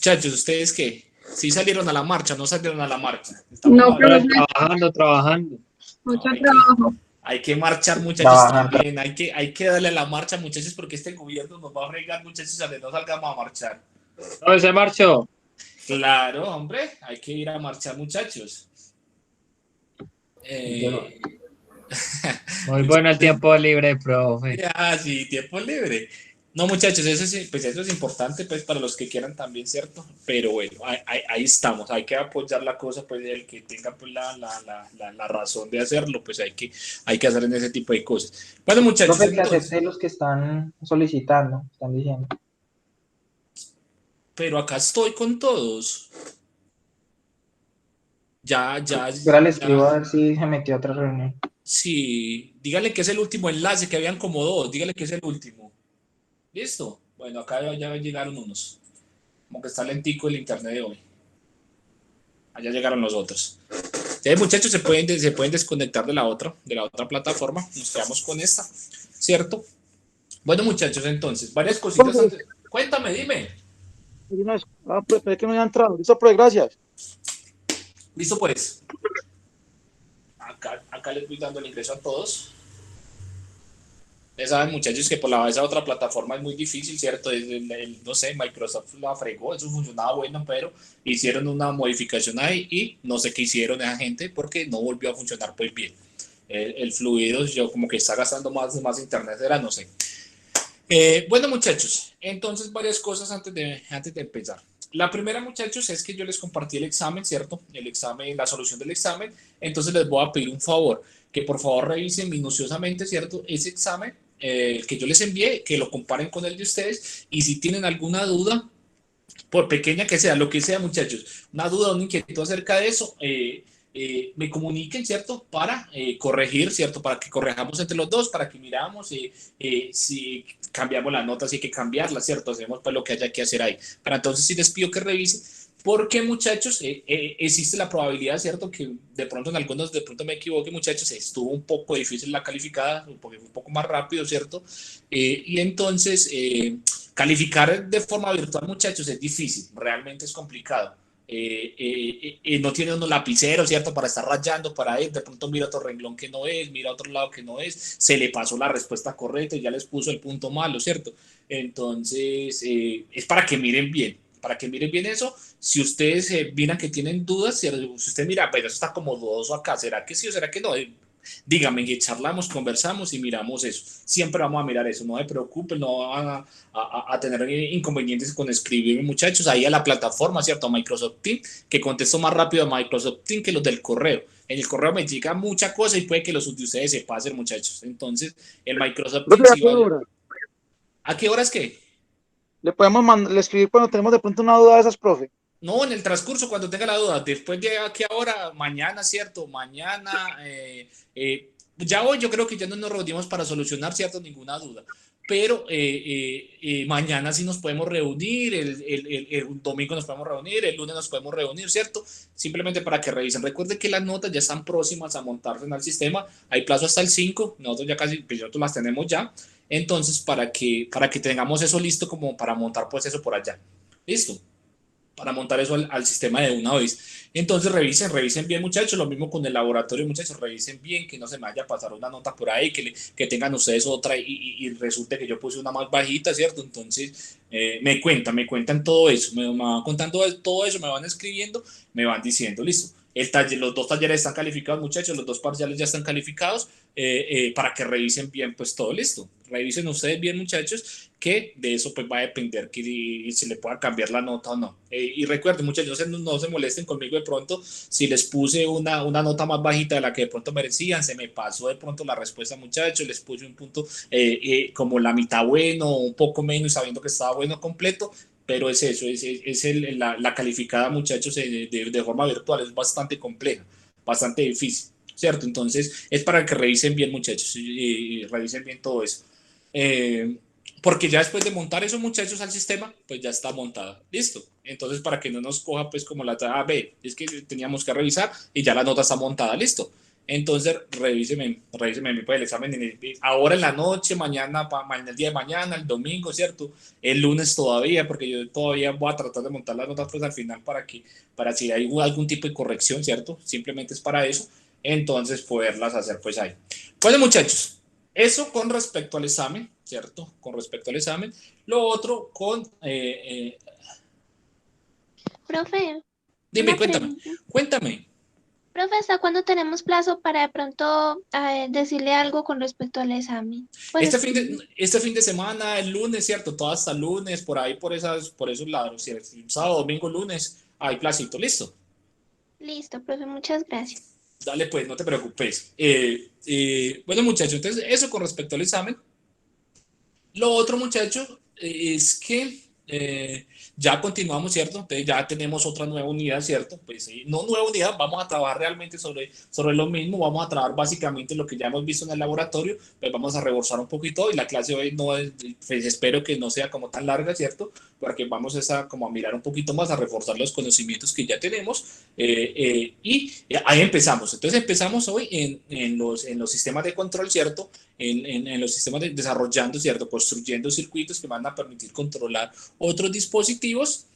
Muchachos, ¿ustedes qué? ¿Sí salieron a la marcha? ¿No salieron a la marcha? Estamos No, hablando. profe, Trabajando. No, mucho trabajo. hay que marchar, muchachos, Trabajando. también. Hay que darle a la marcha, muchachos, porque este gobierno nos va a fregar, muchachos, a que no salgamos a marchar. No, se marchó. Claro, hombre, hay que ir a marchar, muchachos. Yo, Eh, Muy bueno el muchachos, tiempo libre, profe. sí, tiempo libre. No, muchachos, pues eso es importante pues para los que quieran también, ¿cierto? Pero bueno, ahí estamos, hay que apoyar la cosa, pues el que tenga pues, la razón de hacerlo, pues hay que hacer en ese tipo de cosas. Bueno, muchachos, profe, que entonces, acepte los que están solicitando, están diciendo. pero acá estoy con todos. Ahora le escribo Ya, a ver si se metió a otra reunión. sí, dígale que es el último enlace, que habían como dos, dígale que es el último. ¿Listo? Bueno, acá ya llegaron unos, como que está lentico el internet de hoy. Allá llegaron los otros. Entonces, muchachos, se pueden desconectar de la otra plataforma. Nos quedamos con esta, ¿cierto? Bueno, muchachos, entonces, varias cositas Profe, antes. Cuéntame, dime. profe, que no había entrado. Listo, profe, gracias. Listo, pues. Acá les voy dando el ingreso a todos. Ya saben, muchachos, que por esa otra plataforma es muy difícil, ¿cierto? No sé, Microsoft la fregó, eso funcionaba bueno, pero hicieron una modificación ahí y no sé qué hicieron esa gente porque no volvió a funcionar pues bien. El fluido, yo como que está gastando más internet, era, no sé. Bueno, muchachos, entonces varias cosas antes de empezar. La primera, muchachos, es que yo les compartí el examen, ¿cierto? El examen, la solución del examen. Entonces les voy a pedir un favor, que por favor revisen minuciosamente, ¿cierto? Ese examen que yo les envié, que lo comparen con el de ustedes y si tienen alguna duda, por pequeña que sea, lo que sea, muchachos, una duda, una inquietud acerca de eso, me comuniquen, ¿cierto? Para corregir, ¿cierto? Para que corrijamos entre los dos, para que miramos si cambiamos la nota, si hay que cambiarla, ¿cierto? Hacemos pues lo que haya que hacer ahí. Para entonces sí les pido que revisen, porque muchachos, existe la probabilidad, ¿cierto? Que de pronto en algunos, de pronto me equivoque, muchachos, estuvo un poco difícil la calificada, porque fue un poco más rápido, ¿cierto? Y entonces, calificar de forma virtual, muchachos, es difícil, realmente es complicado. No tiene uno lapicero, ¿cierto? Para estar rayando, para ir, de pronto mira otro renglón que no es, mira otro lado que no es, se le pasó la respuesta correcta y ya les puso el punto malo, ¿cierto? Entonces, es para que miren bien eso. Si ustedes miran que tienen dudas, si usted mira, pero eso está como dudoso acá, ¿será que sí o será que no? Dígame, que charlamos, conversamos y miramos eso. Siempre vamos a mirar eso, no se preocupen, no van a tener inconvenientes con escribirme, muchachos, ahí a la plataforma, ¿cierto? A Microsoft Teams, que contesto más rápido a Microsoft Teams que los del correo. En el correo me llega mucha cosa y puede que los de ustedes se pasen, muchachos. Entonces, el Microsoft Profe, Teams ¿a sí qué vaya. hora? ¿A qué horas qué? Le podemos le escribir cuando tenemos de pronto una duda de esas, profe. No, en el transcurso, cuando tenga la duda, después de aquí ahora, mañana, ¿cierto? Mañana, ya hoy yo creo que ya no nos reunimos para solucionar, ¿cierto? Ninguna duda. Pero mañana sí nos podemos reunir, el domingo nos podemos reunir, el lunes nos podemos reunir, ¿cierto? Simplemente para que revisen. Recuerden que las notas ya están próximas a montarse en el sistema. Hay plazo hasta el 5, nosotros ya casi, pues nosotros las tenemos ya. Entonces, para que tengamos eso listo como para montar pues eso por allá. ¿Listo? Para montar eso al sistema de una vez. Entonces revisen bien, muchachos, lo mismo con el laboratorio, muchachos, revisen bien, que no se me vaya a pasar una nota por ahí, que tengan ustedes otra y resulte que yo puse una más bajita, ¿cierto? Entonces, me cuentan todo eso, me van contando todo eso, me van escribiendo, me van diciendo, listo. Los dos talleres están calificados, muchachos, los dos parciales ya están calificados, para que revisen bien, pues todo listo. Revisen ustedes bien, muchachos, que de eso pues va a depender que se le pueda cambiar la nota o no. Y recuerden, muchachos, no se molesten conmigo de pronto si les puse una nota más bajita de la que de pronto merecían, se me pasó de pronto la respuesta, muchachos, les puse un punto como la mitad bueno, un poco menos, sabiendo que estaba bueno completo, pero es eso, la calificada, muchachos, de forma virtual, es bastante compleja, bastante difícil, ¿cierto? Entonces, es para que revisen bien, muchachos, y revisen bien todo eso. Eh, Porque ya después de montar esos muchachos al sistema, pues ya está montada. Listo. Entonces, para que no nos coja pues como la A, B, es que teníamos que revisar y ya la nota está montada. Listo. Entonces, revíseme pues, el examen ahora en la noche, mañana, el día de mañana, el domingo, ¿cierto? El lunes todavía, porque yo todavía voy a tratar de montar las notas pues al final para si hay algún tipo de corrección, ¿cierto? Simplemente es para eso, entonces poderlas hacer pues ahí. Bueno, muchachos, eso con respecto al examen, ¿cierto? Con respecto al examen. Lo otro con... Profe, dime, una cuéntame, pregunta. cuéntame. Profe, ¿hasta cuándo tenemos plazo para de pronto decirle algo con respecto al examen? Pues, Este fin de semana, el lunes, ¿cierto? Todo hasta el lunes, por ahí, por esos lados, ¿cierto? Sábado, domingo, lunes, hay placito, listo. listo, profe, muchas gracias. Dale, pues, no te preocupes. Bueno, muchachos, entonces, eso con respecto al examen. Lo otro, muchachos, es que ya continuamos, ¿cierto? Entonces ya tenemos otra nueva unidad, ¿cierto? Pues no nueva unidad, vamos a trabajar realmente sobre lo mismo, vamos a trabajar básicamente lo que ya hemos visto en el laboratorio, pues vamos a reforzar un poquito y la clase hoy no es, pues espero que no sea como tan larga, ¿cierto? Porque vamos como a mirar un poquito más, a reforzar los conocimientos que ya tenemos y ahí empezamos. Entonces empezamos hoy en los sistemas de control, ¿cierto? En los sistemas desarrollando, ¿cierto? Construyendo circuitos que van a permitir controlar otros dispositivos.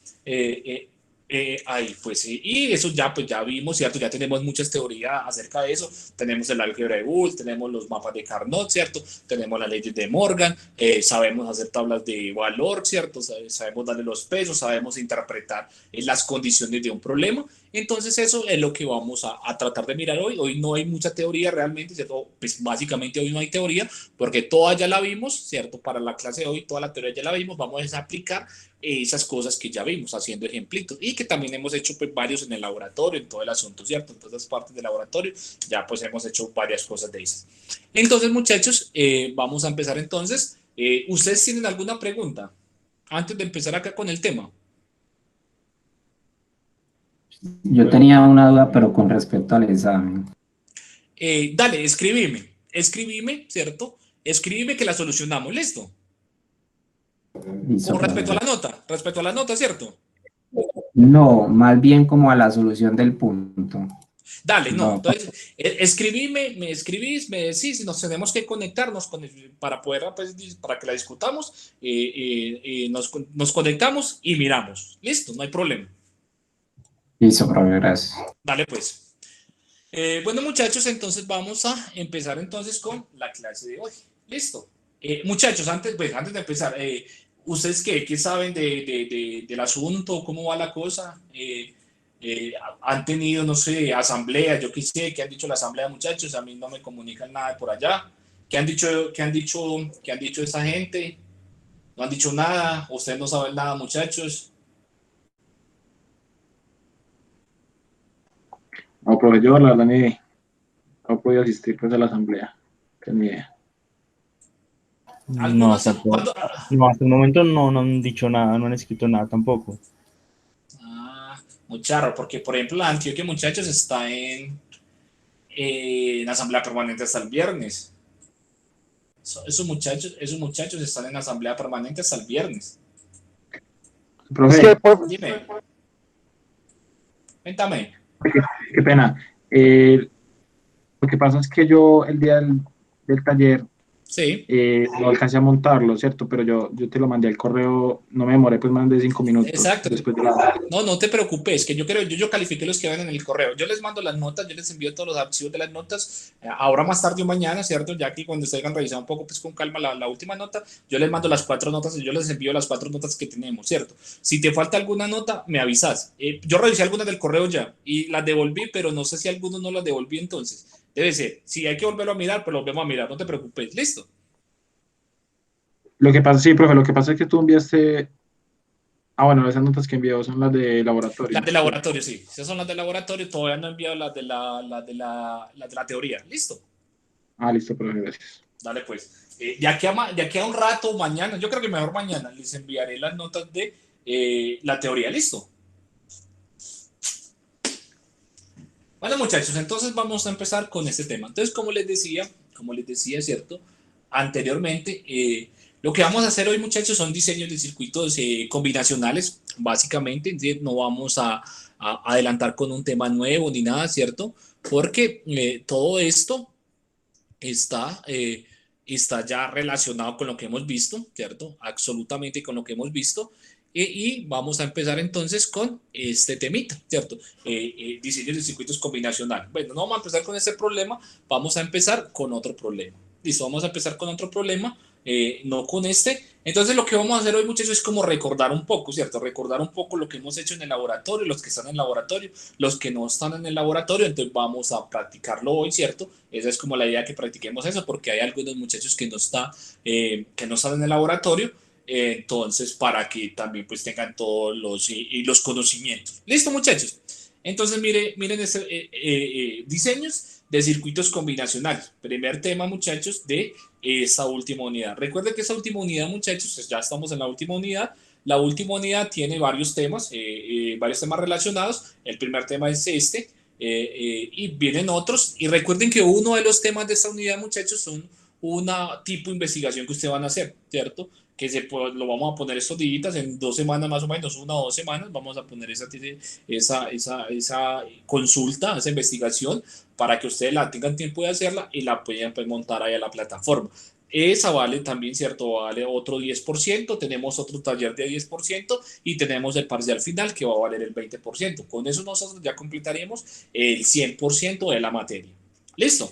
Ahí, pues, y eso ya, pues ya vimos, ¿cierto? Ya tenemos muchas teorías acerca de eso. Tenemos el álgebra de Boole, tenemos los mapas de Carnot, ¿cierto? Tenemos las leyes de Morgan, sabemos hacer tablas de valor, ¿cierto? Sabemos darle los pesos, sabemos interpretar las condiciones de un problema. Entonces eso es lo que vamos a tratar de mirar hoy. Hoy no hay mucha teoría realmente, ¿cierto? Pues básicamente hoy no hay teoría porque toda ya la vimos, ¿cierto? Para la clase de hoy toda la teoría ya la vimos, vamos a aplicar esas cosas que ya vimos haciendo ejemplitos y que también hemos hecho pues varios en el laboratorio, en todo el asunto, ¿cierto? En todas las partes del laboratorio ya pues hemos hecho varias cosas de esas. Entonces muchachos, vamos a empezar entonces. ¿Ustedes tienen alguna pregunta antes de empezar acá con el tema? Yo tenía una duda, pero con respecto al examen. Dale, escribime, ¿cierto? Escribime que la solucionamos, ¿listo? Listo, Con profesor. respecto a la nota, ¿cierto? No, más bien como a la solución del punto. Dale, no, No, entonces escribime, me escribís, me decís, nos tenemos que conectarnos para poder, pues, para que la discutamos, nos conectamos y miramos, listo, no hay problema. listo, profe, gracias. Dale, pues. Bueno, muchachos, entonces vamos a empezar entonces con la clase de hoy. Listo. Muchachos, antes de empezar, ¿ustedes qué saben del asunto? ¿Cómo va la cosa? ¿Han tenido, no sé, asamblea? Yo qué sé, ¿qué han dicho la asamblea, muchachos? A mí no me comunican nada de por allá. ¿Qué han dicho esa gente? ¿No han dicho nada? ¿Ustedes no saben nada, muchachos? No, profe, yo la verdad no podía asistir pues a la asamblea. Que ni idea. No, hasta el momento no han dicho nada, no han escrito nada tampoco. Muy charro, porque por ejemplo la Antioquia, muchachos, está en asamblea permanente hasta el viernes. Esos muchachos están en asamblea permanente hasta el viernes. Profe, Dime. Cuéntame. qué pena. Lo que pasa es que yo el día del taller Sí. no alcancé a montarlo, ¿cierto? Pero yo te lo mandé al correo, no me demoré pues más de 5 minutos. Exacto. Después de la... No te preocupes, que yo califiqué los que ven en el correo. Yo les mando las notas, yo les envío todos los archivos de las notas, ahora más tarde o mañana, ¿cierto? Ya que cuando ustedes hayan revisado un poco, pues con calma la última nota, yo les mando las 4 notas y yo les envío las 4 notas que tenemos, ¿cierto? Si te falta alguna nota, me avisas. Yo revisé algunas del correo ya y las devolví, pero no sé si algunos no las devolví entonces. Debe ser. Si hay que volverlo a mirar, pues lo volvemos a mirar, no te preocupes. ¿Listo? Lo que pasa, sí, profe, lo que pasa es que tú enviaste... bueno, esas notas que envió son las de laboratorio. Las de laboratorio, sí. Esas son las de laboratorio, todavía no he enviado las de la teoría. ¿Listo? Listo, profe, gracias. Dale, pues. De aquí a un rato, mañana, yo creo que mejor mañana, les enviaré las notas de la teoría. ¿Listo? Bueno, muchachos, entonces vamos a empezar con este tema. Entonces, como les decía, ¿cierto? Anteriormente, lo que vamos a hacer hoy, muchachos, son diseños de circuitos combinacionales, básicamente. No vamos a adelantar con un tema nuevo ni nada, ¿cierto? Porque todo esto está ya relacionado con lo que hemos visto, ¿cierto? Absolutamente con lo que hemos visto. Y vamos a empezar entonces con este temita, ¿cierto? Diseños de circuitos combinacionales. Bueno, no vamos a empezar con este problema, vamos a empezar con otro problema. Listo, vamos a empezar con otro problema, no con este. Entonces lo que vamos a hacer hoy, muchachos, es como recordar un poco, ¿cierto? Recordar un poco lo que hemos hecho en el laboratorio, los que están en el laboratorio, los que no están en el laboratorio, entonces vamos a practicarlo hoy, ¿cierto? Esa es como la idea, que practiquemos eso, porque hay algunos muchachos que no están en el laboratorio, entonces para que también pues tengan todos los conocimientos. ¿Listo, muchachos? Entonces miren diseños de circuitos combinacionales. Primer tema, muchachos, de esa última unidad. Recuerden que esa última unidad, muchachos, ya estamos en la última unidad. La última unidad tiene varios temas relacionados. El primer tema es este, y vienen otros. Y recuerden que uno de los temas de esta unidad, muchachos, son una tipo de investigación que ustedes van a hacer, ¿cierto? Que lo vamos a poner estos días, en 2 semanas más o menos, 1 o 2 semanas, vamos a poner esa consulta, esa investigación, para que ustedes la tengan tiempo de hacerla y la puedan pues, montar ahí a la plataforma. Esa vale también, ¿cierto? Vale otro 10%, tenemos otro taller de 10% y tenemos el parcial final que va a valer el 20%. Con eso nosotros ya completaríamos el 100% de la materia. ¿Listo?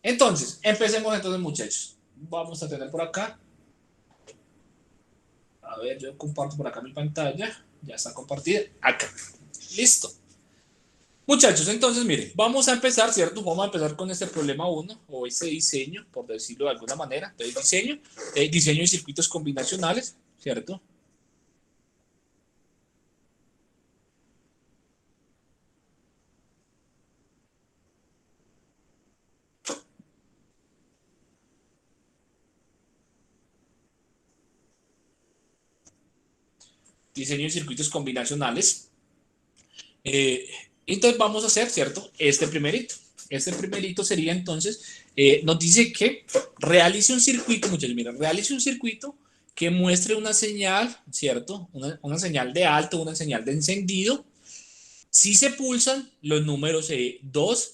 Entonces, empecemos entonces, muchachos. Vamos a tener por acá. A ver, yo comparto por acá mi pantalla. Ya está compartida. Acá. Listo. Muchachos, entonces, miren, vamos a empezar, ¿cierto? Vamos a empezar con este problema 1, o ese diseño, por decirlo de alguna manera. Entonces, diseño de circuitos combinacionales, ¿cierto? Diseño de circuitos combinacionales. Entonces vamos a hacer, ¿cierto? Este primerito. Este primerito sería entonces, nos dice que realice un circuito, muchachos, miren, realice un circuito que muestre una señal, ¿cierto? Una señal de alto, una señal de encendido. Si se pulsan los números 2,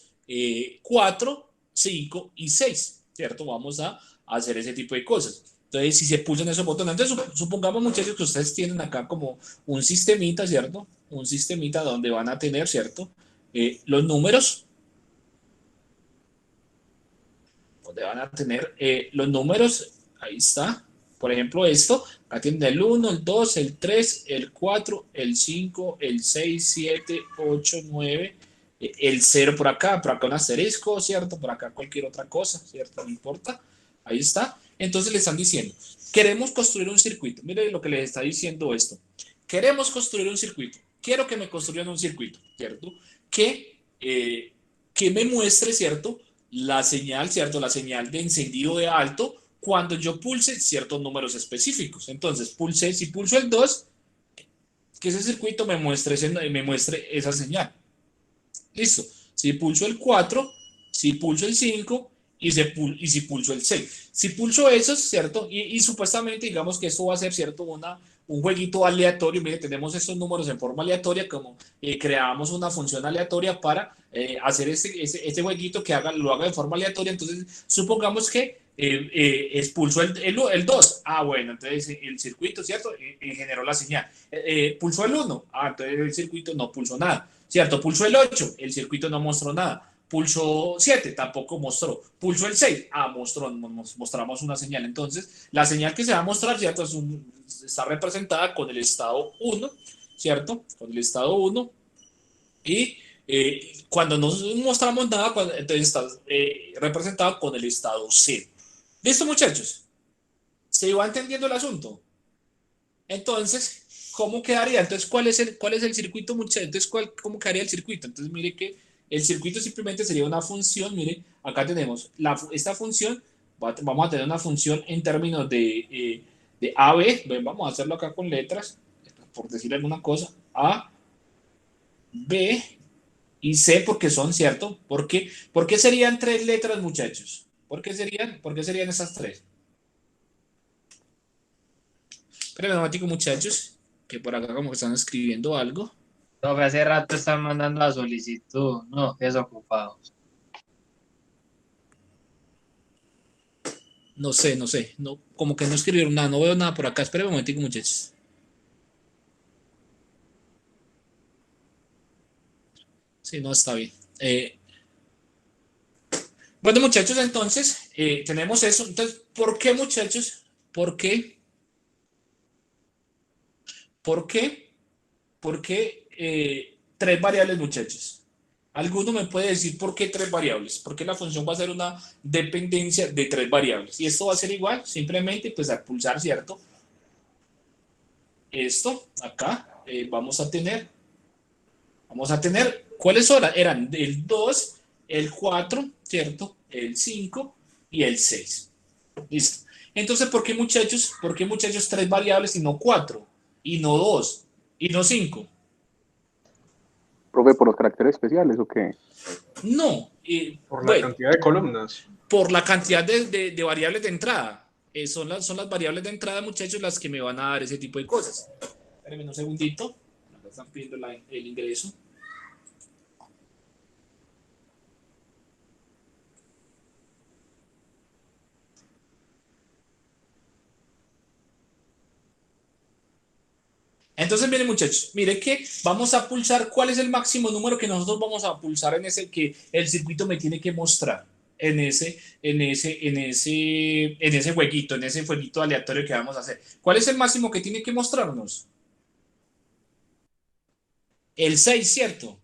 4, 5 y 6, ¿cierto? Vamos a hacer ese tipo de cosas. Entonces, si se pulsan esos botones, entonces supongamos, muchachos, que ustedes tienen acá como un sistemita, ¿cierto? Un sistemita donde van a tener, ¿cierto? Los números, donde van a tener los números, ahí está. Por ejemplo, esto, acá tienen el 1, el 2, el 3, el 4, el 5, el 6, 7, 8, 9, el 0 por acá un asterisco, ¿cierto? Por acá cualquier otra cosa, ¿cierto? No importa. Ahí está. Entonces le están diciendo, queremos construir un circuito. Miren lo que les está diciendo esto. Queremos construir un circuito. Quiero que me construyan un circuito, ¿cierto? Que me muestre, ¿cierto? La señal, ¿cierto? La señal de encendido de alto cuando yo pulse ciertos números específicos. Entonces, si pulso el 2, que ese circuito me muestre esa señal. Listo. Si pulso el 4, si pulso el 5 y si pulso el 6. Si pulso esos, ¿cierto? Y supuestamente, digamos que esto va a ser, ¿cierto? Un jueguito aleatorio. Mire, tenemos estos números en forma aleatoria, como creamos una función aleatoria para hacer este jueguito que lo haga de forma aleatoria. Entonces, supongamos que expulsó el 2. Ah, bueno, entonces el circuito, ¿cierto? Generó la señal. Pulsó el 1. Ah, entonces el circuito no pulsó nada, ¿cierto? Pulsó el 8. El circuito no mostró nada. Pulsó 7, tampoco mostró. Pulsó el 6, mostramos una señal. Entonces, la señal que se va a mostrar, ¿cierto? Está representada con el estado 1, ¿cierto? Con el estado 1. Y cuando no mostramos nada, entonces está representado con el estado 0. ¿Listo, muchachos? ¿Se va entendiendo el asunto? Entonces, ¿cómo quedaría? Entonces, ¿cuál es el circuito, muchachos? Entonces, ¿cómo quedaría el circuito? Entonces, mire que el circuito simplemente sería una función. Mire, acá tenemos esta función. Vamos a tener una función en términos de AB. Vamos a hacerlo acá con letras, por decir alguna cosa. A, B y C, porque son, ¿cierto? ¿Por qué serían 3 letras, muchachos? ¿Por qué serían esas 3? Esperen un momentico, muchachos, que por acá como que están escribiendo algo. Profe, hace rato están mandando la solicitud. No, que desocupados. No sé, no sé. No, como que no escribieron nada. No veo nada por acá. Esperen un momentico, muchachos. Sí, no, está bien. Bueno, muchachos, entonces, tenemos eso. Entonces, ¿por qué, muchachos? ¿Por qué? ¿Por qué? ¿Por qué tres variables, muchachos? ¿Alguno me puede decir por qué tres variables? Porque la función va a ser una dependencia de tres variables. Y esto va a ser igual, simplemente, pues al pulsar, ¿cierto? Esto, acá, vamos a tener, ¿cuáles eran? El 2, el 4, ¿cierto? El 5 y el 6. Listo. Entonces, ¿por qué muchachos tres variables y no cuatro? Y no dos, y no cinco. Profe, por los caracteres especiales o qué? No, Por la bueno, cantidad de columnas. por la cantidad de variables de entrada. Son las variables de entrada, muchachos, las que me van a dar ese tipo de cosas. Espérenme un segundito. Acá están pidiendo el ingreso. Entonces, miren, muchachos, miren que vamos a pulsar cuál es el máximo número que nosotros vamos a pulsar en ese que el circuito me tiene que mostrar en ese jueguito, en ese jueguito aleatorio que vamos a hacer. ¿Cuál es el máximo que tiene que mostrarnos? El 6, ¿cierto?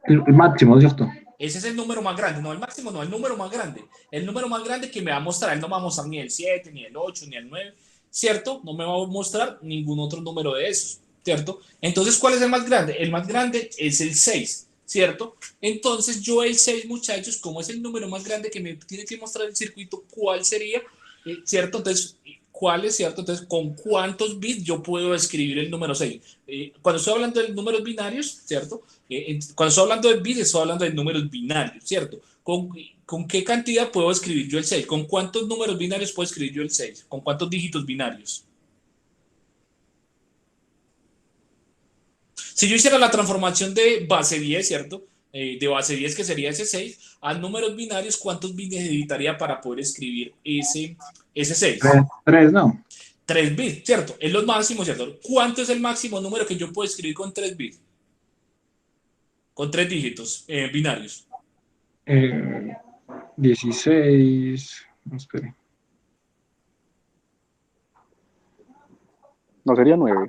El máximo, ¿cierto? Ese es el número más grande, no el máximo, no, el número más grande. El número más grande que me va a mostrar, él no me va a mostrar ni el 7, ni el 8, ni el 9, ¿cierto? No me va a mostrar ningún otro número de esos, ¿cierto? Entonces, ¿cuál es el más grande? El más grande es el 6, ¿cierto? Entonces, yo el 6, muchachos, como es el número más grande que me tiene que mostrar el circuito, ¿cuál sería? ¿Cierto? Entonces, ¿cuál es cierto? Entonces, ¿con cuántos bits yo puedo escribir el número 6? Cuando estoy hablando de números binarios, ¿cierto? Cuando estoy hablando de bits, estoy hablando de números binarios, ¿cierto? ¿Con qué cantidad puedo escribir yo el 6? ¿Con cuántos números binarios puedo escribir yo el 6? ¿Con cuántos dígitos binarios? Si yo hiciera la transformación de base 10, ¿cierto? De base 10, que sería ese 6, a números binarios, ¿cuántos bits necesitaría para poder escribir ese 6? Tres, no. 3 bits, ¿cierto? Es lo máximo, ¿cierto? ¿Cuánto es el máximo número que yo puedo escribir con 3 bits? Con 3 dígitos binarios. 16. No, espere. No sería 9.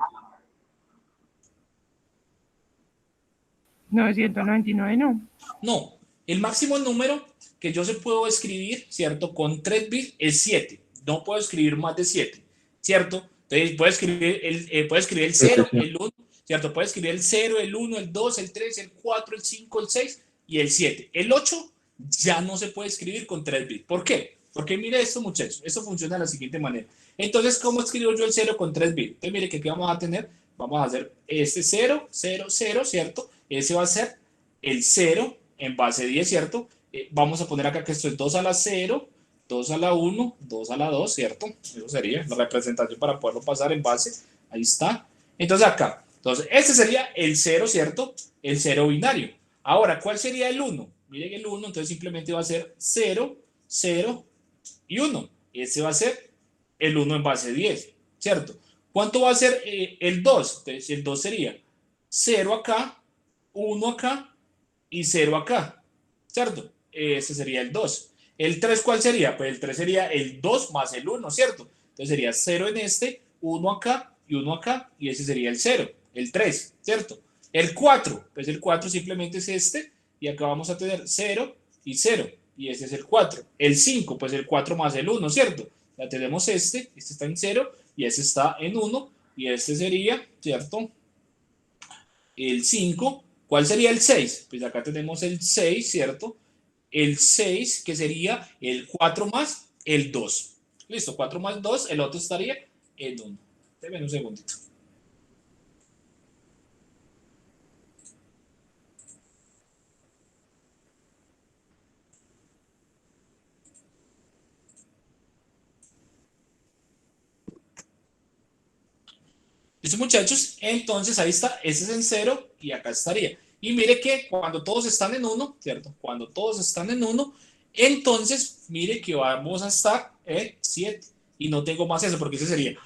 999 no. No, el máximo número que yo se puedo escribir, ¿cierto? Con 3 bits es 7. No puedo escribir más de 7, ¿cierto? Entonces puedo escribir el Sí, sí, 0, sí. el 1, ¿cierto? Puedo escribir el 0, el 1, el 2, el 3, el 4, el 5, el 6 y el 7. El 8 ya no se puede escribir con 3 bits. ¿Por qué? Porque mire esto, muchachos. Esto funciona de la siguiente manera. Entonces, ¿cómo escribo yo el 0 con 3 bits? Entonces, mire que aquí vamos a tener, vamos a hacer este 0, 0, 0, ¿cierto? Ese va a ser el 0 en base 10, ¿cierto? Vamos a poner acá que esto es 2 a la 0, 2 a la 1, 2 a la 2, ¿cierto? Eso sería la representación para poderlo pasar en base. Ahí está. Entonces acá. Entonces, este sería el 0, ¿cierto? El 0 binario. Ahora, ¿cuál sería el 1? Miren el 1, entonces simplemente va a ser 0, 0 y 1. Ese va a ser el 1 en base 10, ¿cierto? ¿Cuánto va a ser el 2? Entonces, el 2 sería 0 acá, 1 acá y 0 acá, ¿cierto? Ese sería el 2. ¿El 3 cuál sería? Pues el 3 sería el 2 más el 1, ¿cierto? Entonces sería 0 en este, 1 acá y 1 acá, y ese sería el 0, el 3, ¿cierto? El 4, pues el 4 simplemente es este, y acá vamos a tener 0 y 0, y ese es el 4. El 5, pues el 4 más el 1, ¿cierto? Ya tenemos este está en 0, y ese está en 1, y este sería, ¿cierto? El 5. ¿Cuál sería el 6? Pues acá tenemos el 6, ¿cierto? El 6, que sería el 4 más el 2. Listo, 4 más 2, el otro estaría en 1. Déjenme un segundito. ¿Listo, muchachos? Entonces ahí está, ese es en 0 y acá estaría. Y mire que cuando todos están en 1, ¿cierto? Cuando todos están en 1, entonces mire que vamos a estar en 7. Y no tengo más eso, porque ese sería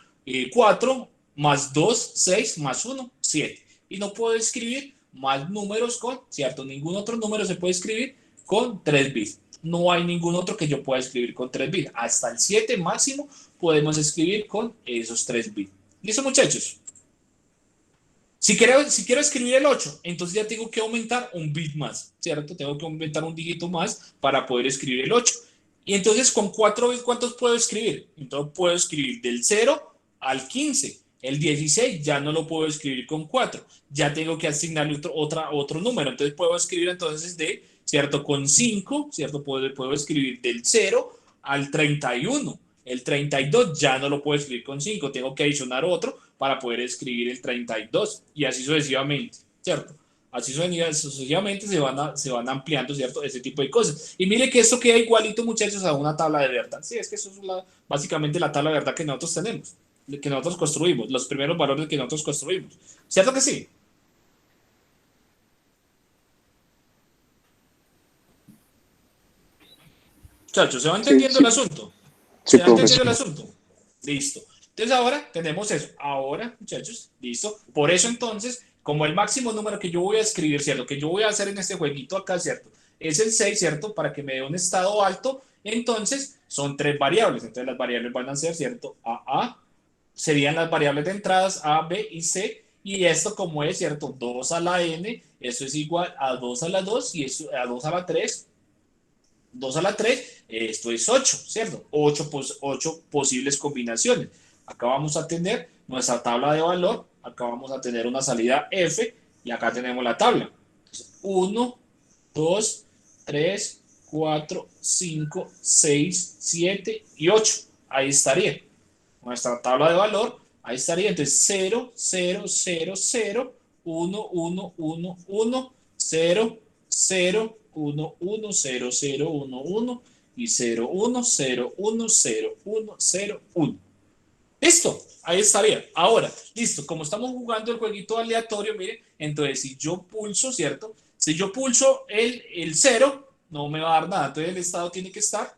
4 más 2, 6 más 1, 7. Y no puedo escribir más números con, ¿cierto? Ningún otro número se puede escribir con 3 bits. No hay ningún otro que yo pueda escribir con 3 bits. Hasta el 7 máximo podemos escribir con esos 3 bits. ¿Listo, muchachos? Si quiero escribir el 8, entonces ya tengo que aumentar un bit más, ¿cierto? Tengo que aumentar un dígito más para poder escribir el 8. Y entonces con 4 bits, ¿cuántos puedo escribir? Entonces puedo escribir del 0 al 15. El 16 ya no lo puedo escribir con 4. Ya tengo que asignarle otro número. Entonces puedo escribir entonces ¿cierto? Con 5, ¿cierto? Puedo escribir del 0 al 31. El 32 ya no lo puedo escribir con 5. Tengo que adicionar otro para poder escribir el 32 y así sucesivamente, ¿cierto? Así sucesivamente se van ampliando, ¿cierto? Ese tipo de cosas. Y mire que esto queda igualito, muchachos, a una tabla de verdad. Sí, es que eso es básicamente la tabla de verdad que nosotros tenemos, que nosotros construimos, los primeros valores que nosotros construimos. ¿Cierto que sí? Muchachos, ¿se va entendiendo el asunto? Sí, ¿Se va profe. entendiendo el asunto? Listo. Entonces ahora tenemos eso. Ahora, muchachos, listo. Por eso entonces, como el máximo número que yo voy a escribir, ¿cierto? Que yo voy a hacer en este jueguito acá, ¿cierto? Es el 6, ¿cierto? Para que me dé un estado alto. Entonces, son 3 variables. Entonces las variables van a ser, ¿cierto? A, serían las variables de entradas A, B y C. Y esto como es, ¿cierto? 2 a la n, eso es igual a 2 a la 2 y eso a 2 a la 3. 2 a la 3, esto es 8, ¿cierto? 8 posibles combinaciones. Acá vamos a tener nuestra tabla de valor, acá vamos a tener una salida F y acá tenemos la tabla. 1, 2, 3, 4, 5, 6, 7 y 8. Ahí estaría nuestra tabla de valor. Ahí estaría. Entonces 0, 0, 0, 0, 1, 1, 1, 1, 0, 0, 1, 1, 0, 0, 1, 1 y 0, 1, 0, 1, 0, 1, 0, 1. Listo, ahí estaría. Ahora, listo, como estamos jugando el jueguito aleatorio, miren, entonces si yo pulso, ¿cierto? Si yo pulso el 0, no me va a dar nada. Entonces el estado tiene que estar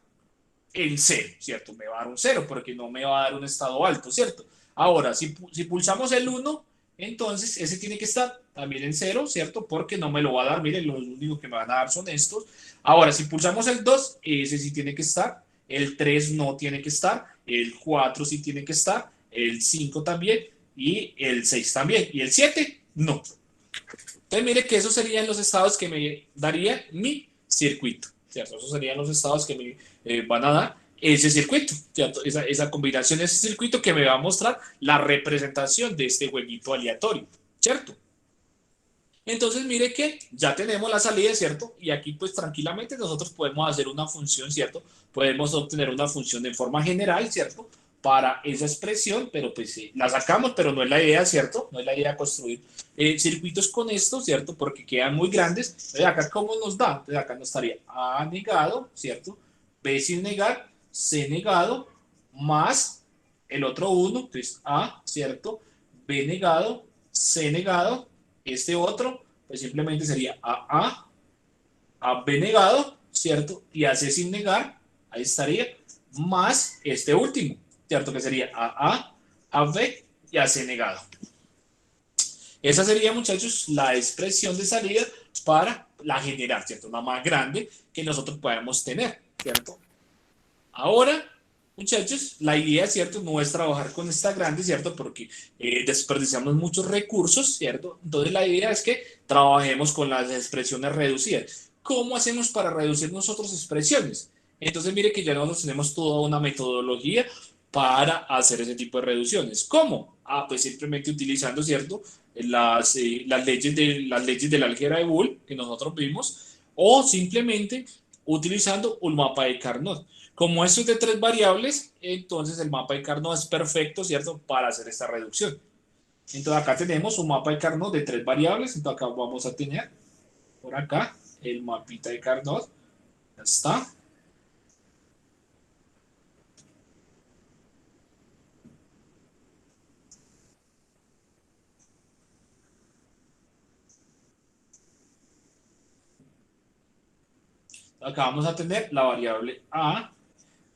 en 0, ¿cierto? Me va a dar un 0 porque no me va a dar un estado alto, ¿cierto? Ahora, si pulsamos el 1, entonces ese tiene que estar también en 0, ¿cierto? Porque no me lo va a dar, miren, los únicos que me van a dar son estos. Ahora, si pulsamos el 2, ese sí tiene que estar, el 3 no tiene que estar, el 4 sí tiene que estar, el 5 también y el 6 también, y el 7 no. Entonces, mire que esos serían los estados que me daría mi circuito, ¿cierto? Esos serían los estados que me van a dar ese circuito, ¿cierto? Esa combinación, ese circuito que me va a mostrar la representación de este jueguito aleatorio, ¿cierto? Entonces, mire que ya tenemos la salida, ¿cierto? Y aquí, pues, tranquilamente nosotros podemos hacer una función, ¿cierto? Podemos obtener una función de forma general, ¿cierto? Para esa expresión, pero pues la sacamos, pero no es la idea, ¿cierto? No es la idea construir circuitos con esto, ¿cierto? Porque quedan muy grandes. Entonces, acá, ¿cómo nos da? Entonces, acá nos estaría A negado, ¿cierto? B sin negar, C negado, más el otro 1, entonces A, ¿cierto? B negado, C negado, este otro, pues simplemente sería a B negado, ¿cierto? Y a C sin negar, ahí estaría, más este último, ¿cierto? Que sería a B y a C negado. Esa sería, muchachos, la expresión de salida para la general, ¿cierto? La más grande que nosotros podamos tener, ¿cierto? Ahora, muchachos, la idea, ¿cierto? No es trabajar con esta grande, ¿cierto? Porque desperdiciamos muchos recursos, ¿cierto? Entonces la idea es que trabajemos con las expresiones reducidas. ¿Cómo hacemos para reducir nosotros expresiones? Entonces mire que ya nosotros tenemos toda una metodología para hacer ese tipo de reducciones. ¿Cómo? Pues simplemente utilizando, ¿cierto? Las leyes del álgebra de Boole que nosotros vimos, o simplemente utilizando un mapa de Carnot. Como esto es de 3 variables, entonces el mapa de Carnot es perfecto, ¿cierto? Para hacer esta reducción. Entonces acá tenemos un mapa de Carnot de 3 variables, entonces acá vamos a tener, por acá, el mapita de Carnot. Ya está. Acá vamos a tener la variable A,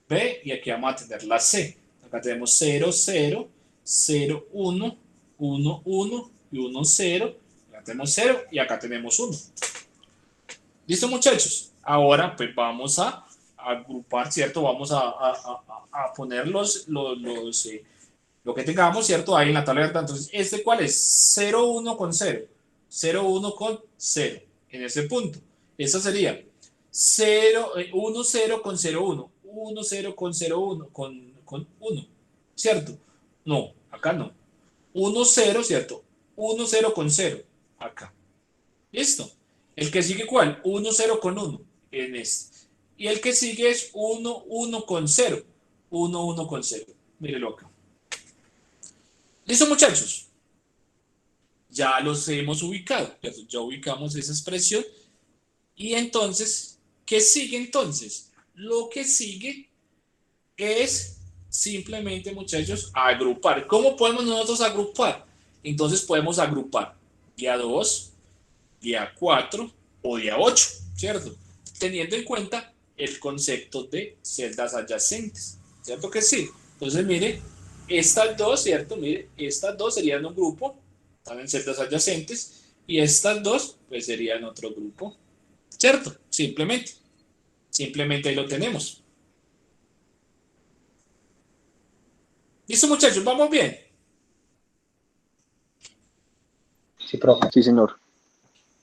B, y aquí vamos a tener la C. Acá tenemos 0, 0, 0, 1, 1, 1 y 1, 0. Acá tenemos 0 y acá tenemos 1. ¿Listo, muchachos? Ahora, pues vamos a agrupar, ¿cierto? Vamos a poner lo que tengamos, ¿cierto? Ahí en la tabla de verdad. Entonces, ¿este cuál es? 0, 1 con 0. 0, 1 con 0. En ese punto. Esta sería 0, 1, 0 con 0, 1. 1, 0 con 0, 1. Con 1. ¿Cierto? No, acá no. 1, 0, ¿cierto? 1, 0 con 0. Acá. ¿Listo? El que sigue, ¿cuál? 1, 0 con 1. En este. Y el que sigue es 1, 1 con 0. 1, 1 con 0. Mírenlo acá. ¿Listo, muchachos? Ya los hemos ubicado. Ya ubicamos esa expresión. Y entonces, ¿qué sigue entonces? Lo que sigue es simplemente, muchachos, agrupar. ¿Cómo podemos nosotros agrupar? Entonces podemos agrupar día 2, día 4 o día 8, ¿cierto? Teniendo en cuenta el concepto de celdas adyacentes, ¿cierto que sí? Entonces, mire, estas dos, ¿cierto? Mire, estas dos serían un grupo, están en celdas adyacentes, y estas dos, pues serían otro grupo, ¿cierto? Simplemente ahí lo tenemos. ¿Listo, muchachos? ¿Vamos bien? Sí, profe. Sí, señor.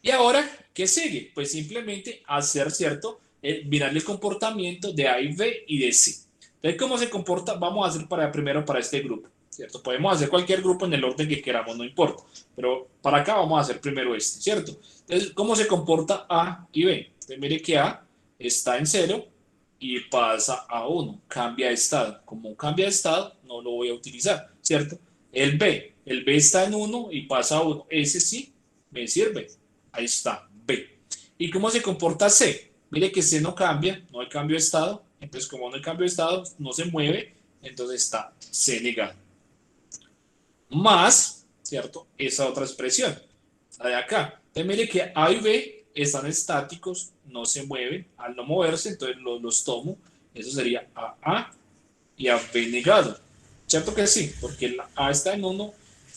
Y ahora, ¿qué sigue? Pues simplemente hacer, ¿cierto? Mirar el comportamiento de A y B y de C. Entonces, ¿cómo se comporta? Vamos a hacer primero para este grupo, ¿cierto? Podemos hacer cualquier grupo en el orden que queramos, no importa. Pero para acá vamos a hacer primero este, ¿cierto? Entonces, ¿cómo se comporta A y B? Entonces, mire que A está en 0 y pasa a 1, cambia de estado. Como cambia de estado, no lo voy a utilizar, ¿cierto? El B está en 1 y pasa a 1. Ese sí me sirve. Ahí está, B. ¿Y cómo se comporta C? Mire que C no cambia, no hay cambio de estado. Entonces, como no hay cambio de estado, no se mueve, entonces está C negado. Más, ¿cierto? Esa otra expresión, la de acá. Entonces, mire que A y B están estáticos, no se mueven. Al no moverse, entonces los tomo. Eso sería a y a B negado. ¿Cierto que sí? Porque el A está en 1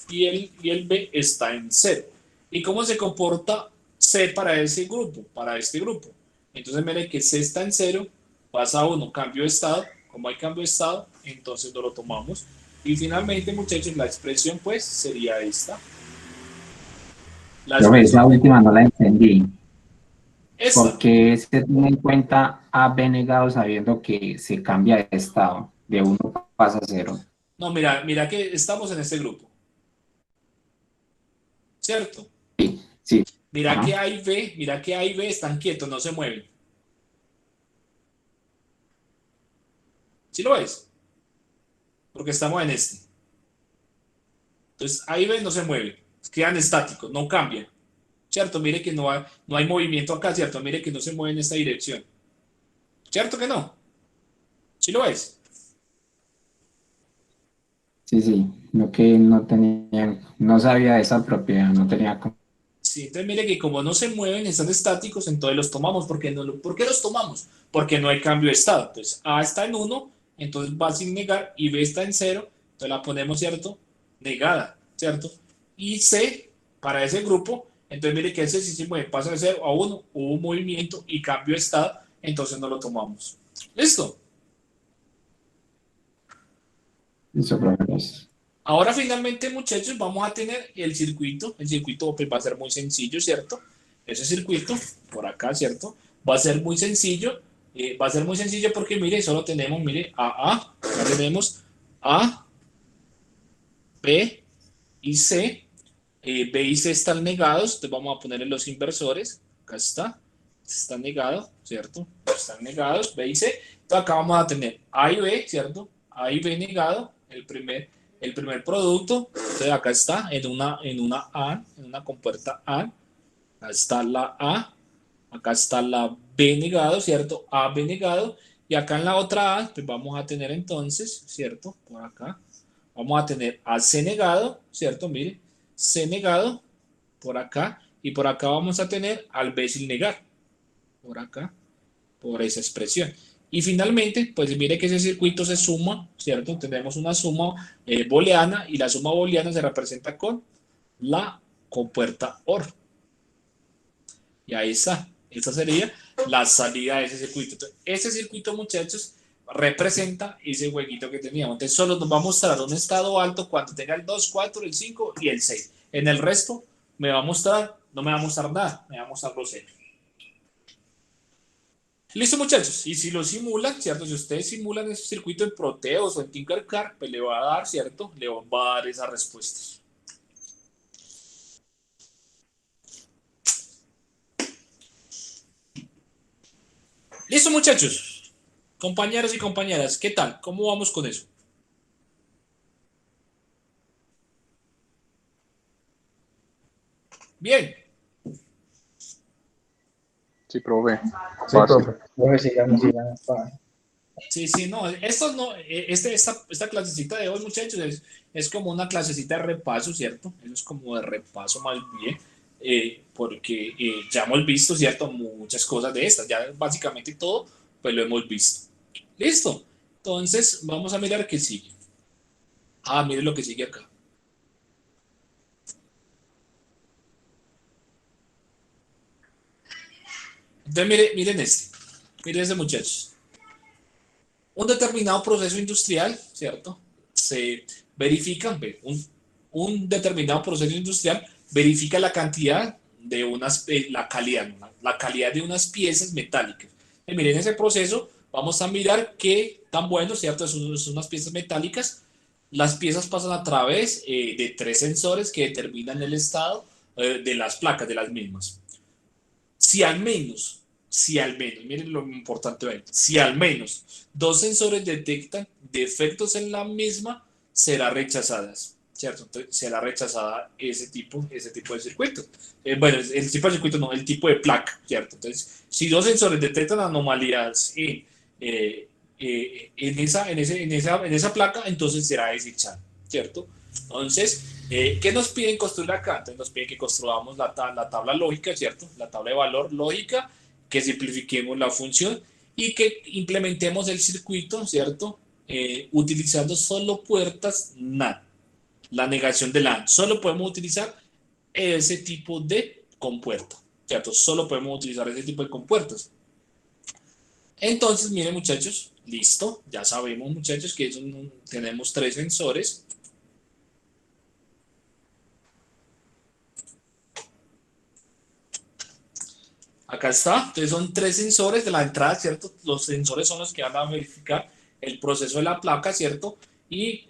y el B está en 0. ¿Y cómo se comporta C para ese grupo? Para este grupo. Entonces, mire que C está en 0, pasa a 1, cambio de estado. Como hay cambio de estado, entonces no lo tomamos. Y finalmente, muchachos, la expresión pues sería esta. Esa última no la entendí. Esta. ¿Por qué se tiene en cuenta AB negado sabiendo que se cambia de estado? De 1 pasa a 0. No, mira que estamos en este grupo. ¿Cierto? Sí. Mira Ajá. que A y B están quietos, no se mueven. ¿Sí lo ves? Porque estamos en este. Entonces, A y B no se mueven, quedan estáticos, no cambian. ¿Cierto? Mire que no hay movimiento acá, ¿cierto? Mire que no se mueve en esta dirección. ¿Cierto que no? ¿Sí lo ves? Sí. Lo que no sabía de esa propiedad, no tenía como... Sí, entonces mire que como no se mueven, están estáticos, entonces los tomamos. ¿Por qué los tomamos? Porque no hay cambio de estado. Entonces, A está en 1, entonces va sin negar, y B está en 0, entonces la ponemos, ¿cierto? Negada, ¿cierto? Y C, para ese grupo, entonces mire que ese sí se mueve, pasa de 0 a 1, hubo movimiento y cambio de estado, entonces no lo tomamos. ¿Listo? Eso, profe. Ahora finalmente, muchachos, vamos a tener el circuito. El circuito pues, va a ser muy sencillo, ¿cierto? Ese circuito, por acá, ¿cierto? Va a ser muy sencillo. Va a ser muy sencillo porque, mire, solo tenemos, mire, acá tenemos A, B y C. B y C están negados, entonces vamos a ponerle los inversores. Acá está, están negados, ¿cierto? Están negados, B y C. Entonces acá vamos a tener A y B, ¿cierto? A y B negado, el primer producto. Entonces acá está, en una compuerta A. Acá está la A, acá está la B negado, ¿cierto? A, B negado. Y acá en la otra A, pues vamos a tener entonces, ¿cierto? Por acá, vamos a tener a C negado, ¿cierto? Mire, C negado, por acá. Y por acá vamos a tener al B sin negar. Por acá. por esa expresión. Y finalmente, pues mire que ese circuito se suma, ¿cierto? Tenemos una suma booleana y la suma booleana se representa con la compuerta OR. Y ahí está. Esta sería la salida de ese circuito. Entonces, ese circuito, muchachos, representa ese huequito que teníamos. Entonces, solo nos va a mostrar un estado alto cuando tenga el 2, 4, el 5 y el 6. En el resto, me va a mostrar, no me va a mostrar nada, me va a mostrar los 0. Listo, muchachos. Y si lo simulan, ¿cierto? Si ustedes simulan ese circuito en Proteus o en Tinkercad, pues le va a dar, ¿cierto? Le va a dar esas respuestas. Listo, muchachos. Compañeros y compañeras, ¿qué tal? ¿Cómo vamos con eso? Bien. Sí, profe. Sí, Fácil. profe, sigamos. Sí, no, esto no, esta clasecita de hoy, muchachos, es como una clasecita de repaso, ¿cierto? Eso es como de repaso más bien, porque ya hemos visto, ¿cierto? Muchas cosas de estas, ya básicamente todo, pues lo hemos visto. ¿Listo? Entonces, vamos a mirar qué sigue. Ah, miren lo que sigue acá. Entonces, miren este, muchachos. Un determinado proceso industrial, ¿cierto? Se verifica, un determinado proceso industrial verifica la cantidad de la calidad de unas piezas metálicas. Miren ese proceso, vamos a mirar qué tan bueno, ¿cierto? Son unas piezas metálicas. Las piezas pasan a través de 3 sensores que determinan el estado de las placas de las mismas. Si al menos, miren lo importante ahí, si al menos 2 sensores detectan defectos en la misma, será rechazadas, ¿cierto? Entonces, será rechazada ese tipo de circuito. Bueno, el tipo de circuito no, el tipo de placa, ¿cierto? Entonces, si 2 sensores detectan anomalías en esa placa, entonces será desechada, ¿cierto? Entonces, ¿qué nos piden construir acá? Entonces nos piden que construyamos la tabla lógica, ¿cierto? La tabla de valor lógica, que simplifiquemos la función y que implementemos el circuito, ¿cierto? Utilizando solo puertas NAND. La negación de la AND. Solo podemos utilizar ese tipo de compuerta, ¿cierto? Solo podemos utilizar ese tipo de compuertas. Entonces, miren, muchachos, listo. Ya sabemos, muchachos, que tenemos 3 sensores. Acá está, entonces son 3 sensores de la entrada, ¿cierto? Los sensores son los que van a verificar el proceso de la placa, ¿cierto? Y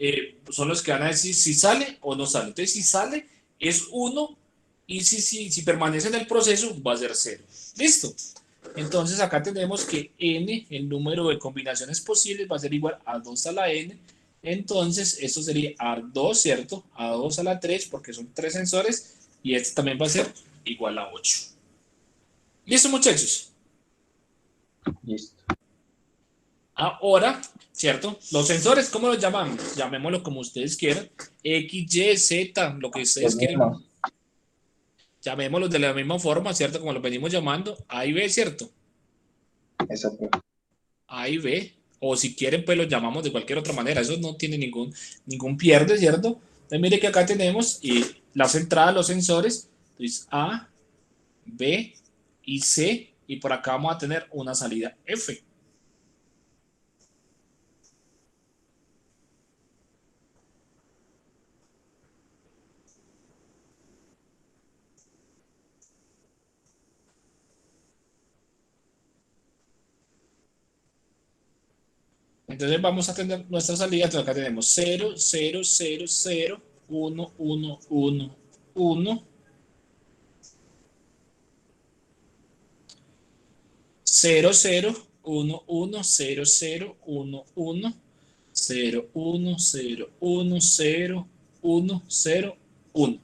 son los que van a decir si sale o no sale. Entonces, si sale, es 1, y si permanece en el proceso, va a ser 0. ¿Listo? Entonces, acá tenemos que n, el número de combinaciones posibles, va a ser igual a 2 a la n. Entonces, esto sería A2, ¿cierto? A2 a la 3, porque son 3 sensores, y este también va a ser igual a 8. ¿Listo, muchachos? Listo. Ahora, ¿cierto? Los sensores, ¿cómo los llamamos? Llamémoslo como ustedes quieran. X, Y, Z, lo que ustedes quieran. Llamémoslos de la misma forma, ¿cierto? Como los venimos llamando. A y B, ¿cierto? Exacto. A y B. O si quieren, pues los llamamos de cualquier otra manera. Eso no tiene ningún pierde, ¿cierto? Entonces, mire que acá tenemos las entradas, los sensores. Entonces, A, B y C. Y por acá vamos a tener una salida F. Entonces vamos a tener nuestra salida. Entonces acá tenemos 0, 0, 0, 0, 1, 1, 1, 1, 0, 0, 1, 1, 0, 0, 1, 1, 0, 1, 0, 1, 0, 1, 0, 1.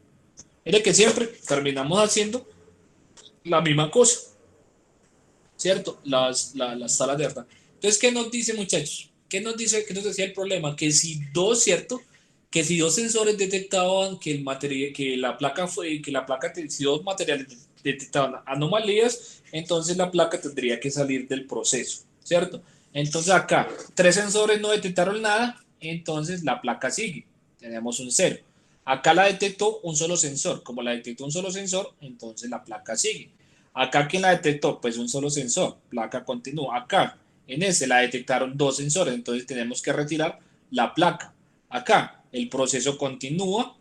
Mire que siempre terminamos haciendo la misma cosa, ¿cierto? Las salas de verdad. Entonces, ¿qué nos dice, muchachos? ¿Qué nos decía el problema? Que si 2, ¿cierto? Si 2 sensores detectaban que la placa si 2 materiales detectaron anomalías, entonces la placa tendría que salir del proceso, ¿cierto? Entonces acá 3 sensores no detectaron nada, entonces la placa sigue, tenemos un 0. Acá la detectó un solo sensor, como la detectó un solo sensor, entonces la placa sigue. Acá, ¿quién la detectó? Pues un solo sensor, placa continúa. Acá, en ese la detectaron 2 sensores, entonces tenemos que retirar la placa. Acá, el proceso continúa.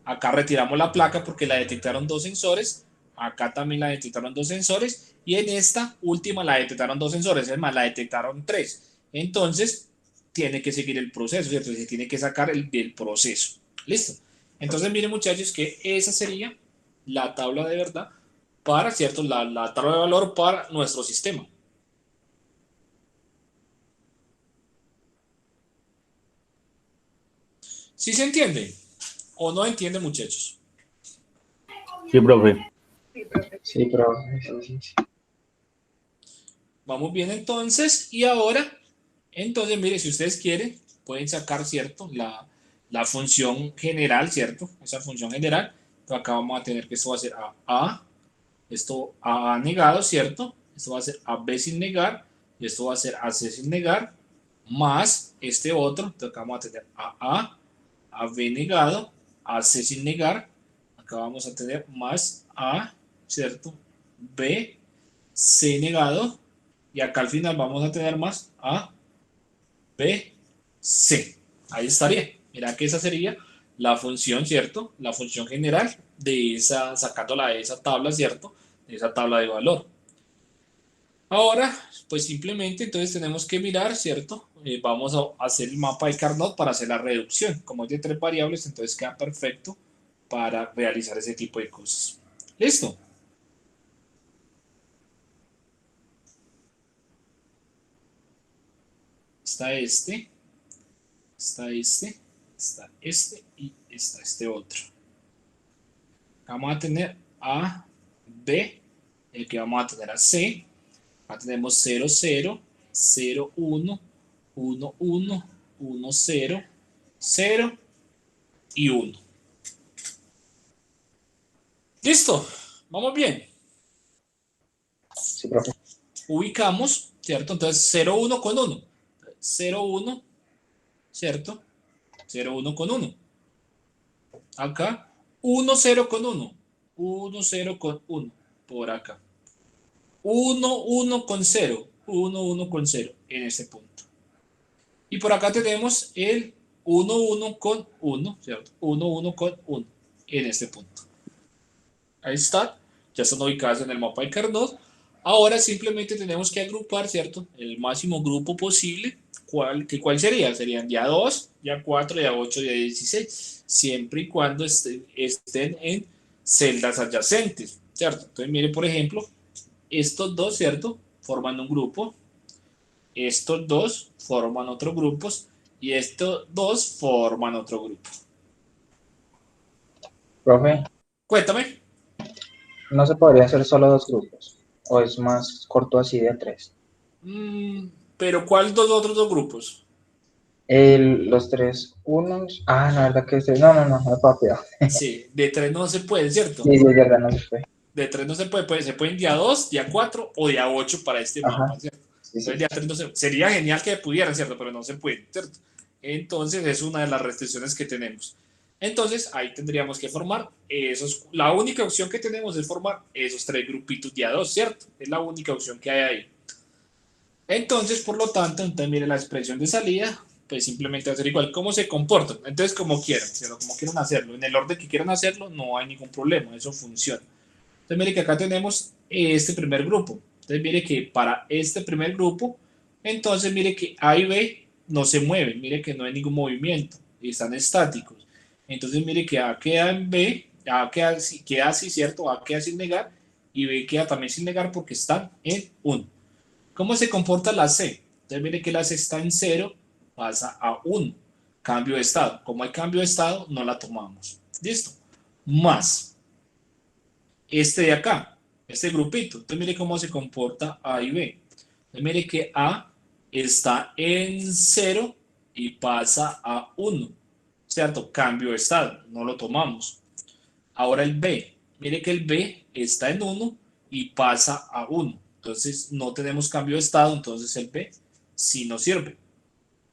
Acá retiramos la placa porque la detectaron 2 sensores. Acá también la detectaron 2 sensores. Y en esta última la detectaron 2 sensores, es más, la detectaron 3. Entonces, tiene que seguir el proceso, ¿cierto? Se tiene que sacar del proceso. ¿Listo? Entonces, miren, muchachos, que esa sería la tabla de verdad para, ¿cierto? La tabla de valor para nuestro sistema. ¿Sí se entiende? ¿O no entiende, muchachos? Sí, profe. Sí, profe. Sí. Vamos bien entonces. Y ahora, entonces, mire, si ustedes quieren, pueden sacar, ¿cierto? La función general, ¿cierto? Esa función general. Entonces acá vamos a tener que esto va a ser A, esto A negado, ¿cierto? Esto va a ser AB sin negar, y esto va a ser AC sin negar, más este otro. Entonces acá vamos a tener AA, AB negado, AC sin negar. Acá vamos a tener más A, ¿cierto? B, C negado. Y acá al final vamos a tener más A, B, C. Ahí estaría. Mira que esa sería la función, ¿cierto? La función general de esa, sacándola de esa tabla, ¿cierto? De esa tabla de valor. Ahora, pues simplemente entonces tenemos que mirar, ¿cierto? Vamos a hacer el mapa de Carnot para hacer la reducción. Como es de 3 variables, entonces queda perfecto para realizar ese tipo de cosas. ¿Listo? Está este y está este otro. Vamos a tener a B, el que vamos a tener a C. Acá tenemos 0, 0, 0, 1, 1, 1, 1, 0, 0 y 1. ¿Listo? Vamos bien. Sí, profe. Ubicamos, ¿cierto? Entonces 0, 1 con 1. 0, 1, ¿cierto? 0, 1 con 1. Acá 1, 0 con 1. 1, 0 con 1. Por acá. 1, 1 con 0. 1, 1 con 0 en este punto. Y por acá tenemos el 1, 1 con 1, ¿cierto? 1, 1 con 1 en este punto. Ahí está. Ya están ubicadas en el mapa de Carnot. Ahora simplemente tenemos que agrupar, ¿cierto? El máximo grupo posible. ¿Cuál sería? Serían día 2, día 4, día 8, día 16. Siempre y cuando estén en celdas adyacentes, ¿cierto? Entonces, mire, por ejemplo, estos dos, ¿cierto? Forman un grupo. Estos dos forman otros grupos. Y estos dos forman otro grupo. Profe, Cuéntame. ¿no se podría hacer solo 2 grupos? ¿O es más corto así de 3? Pero ¿cuál dos otros dos grupos? Los 3 unos. Ah, la verdad que no, papi. Sí, de 3 no se puede, ¿cierto? Sí, es verdad, no se puede. De 3 no se puede, se pueden día 2, día 4 o día 8 para este Ajá. mapa, ¿cierto? Sí. Entonces día 3 no se, sería genial que pudieran, ¿cierto? Pero no se puede, ¿cierto? Entonces es una de las restricciones que tenemos. Entonces ahí tendríamos que formar esos, la única opción que tenemos es formar esos 3 grupitos día 2, ¿cierto? Es la única opción que hay ahí. Entonces, por lo tanto, entonces mire la expresión de salida, pues simplemente va a ser igual. ¿Cómo se comportan? Entonces, como quieran, ¿cierto? Como quieran hacerlo. En el orden que quieran hacerlo, no hay ningún problema, eso funciona. Entonces, mire que acá tenemos este primer grupo. Entonces, mire que para este primer grupo, entonces mire que A y B no se mueven, mire que no hay ningún movimiento, están estáticos. Entonces, mire que A queda en B, A queda así, ¿cierto? A queda sin negar y B queda también sin negar porque están en 1. ¿Cómo se comporta la C? Entonces, mire que la C está en 0, pasa a 1. Cambio de estado. Como hay cambio de estado, no la tomamos. ¿Listo? Más este de acá, este grupito. Entonces, mire cómo se comporta A y B. Entonces, mire que A está en 0 y pasa a 1. ¿Cierto? Cambio de estado. No lo tomamos. Ahora el B. mire que el B está en 1 y pasa a 1. Entonces no tenemos cambio de estado, entonces el B sí nos sirve.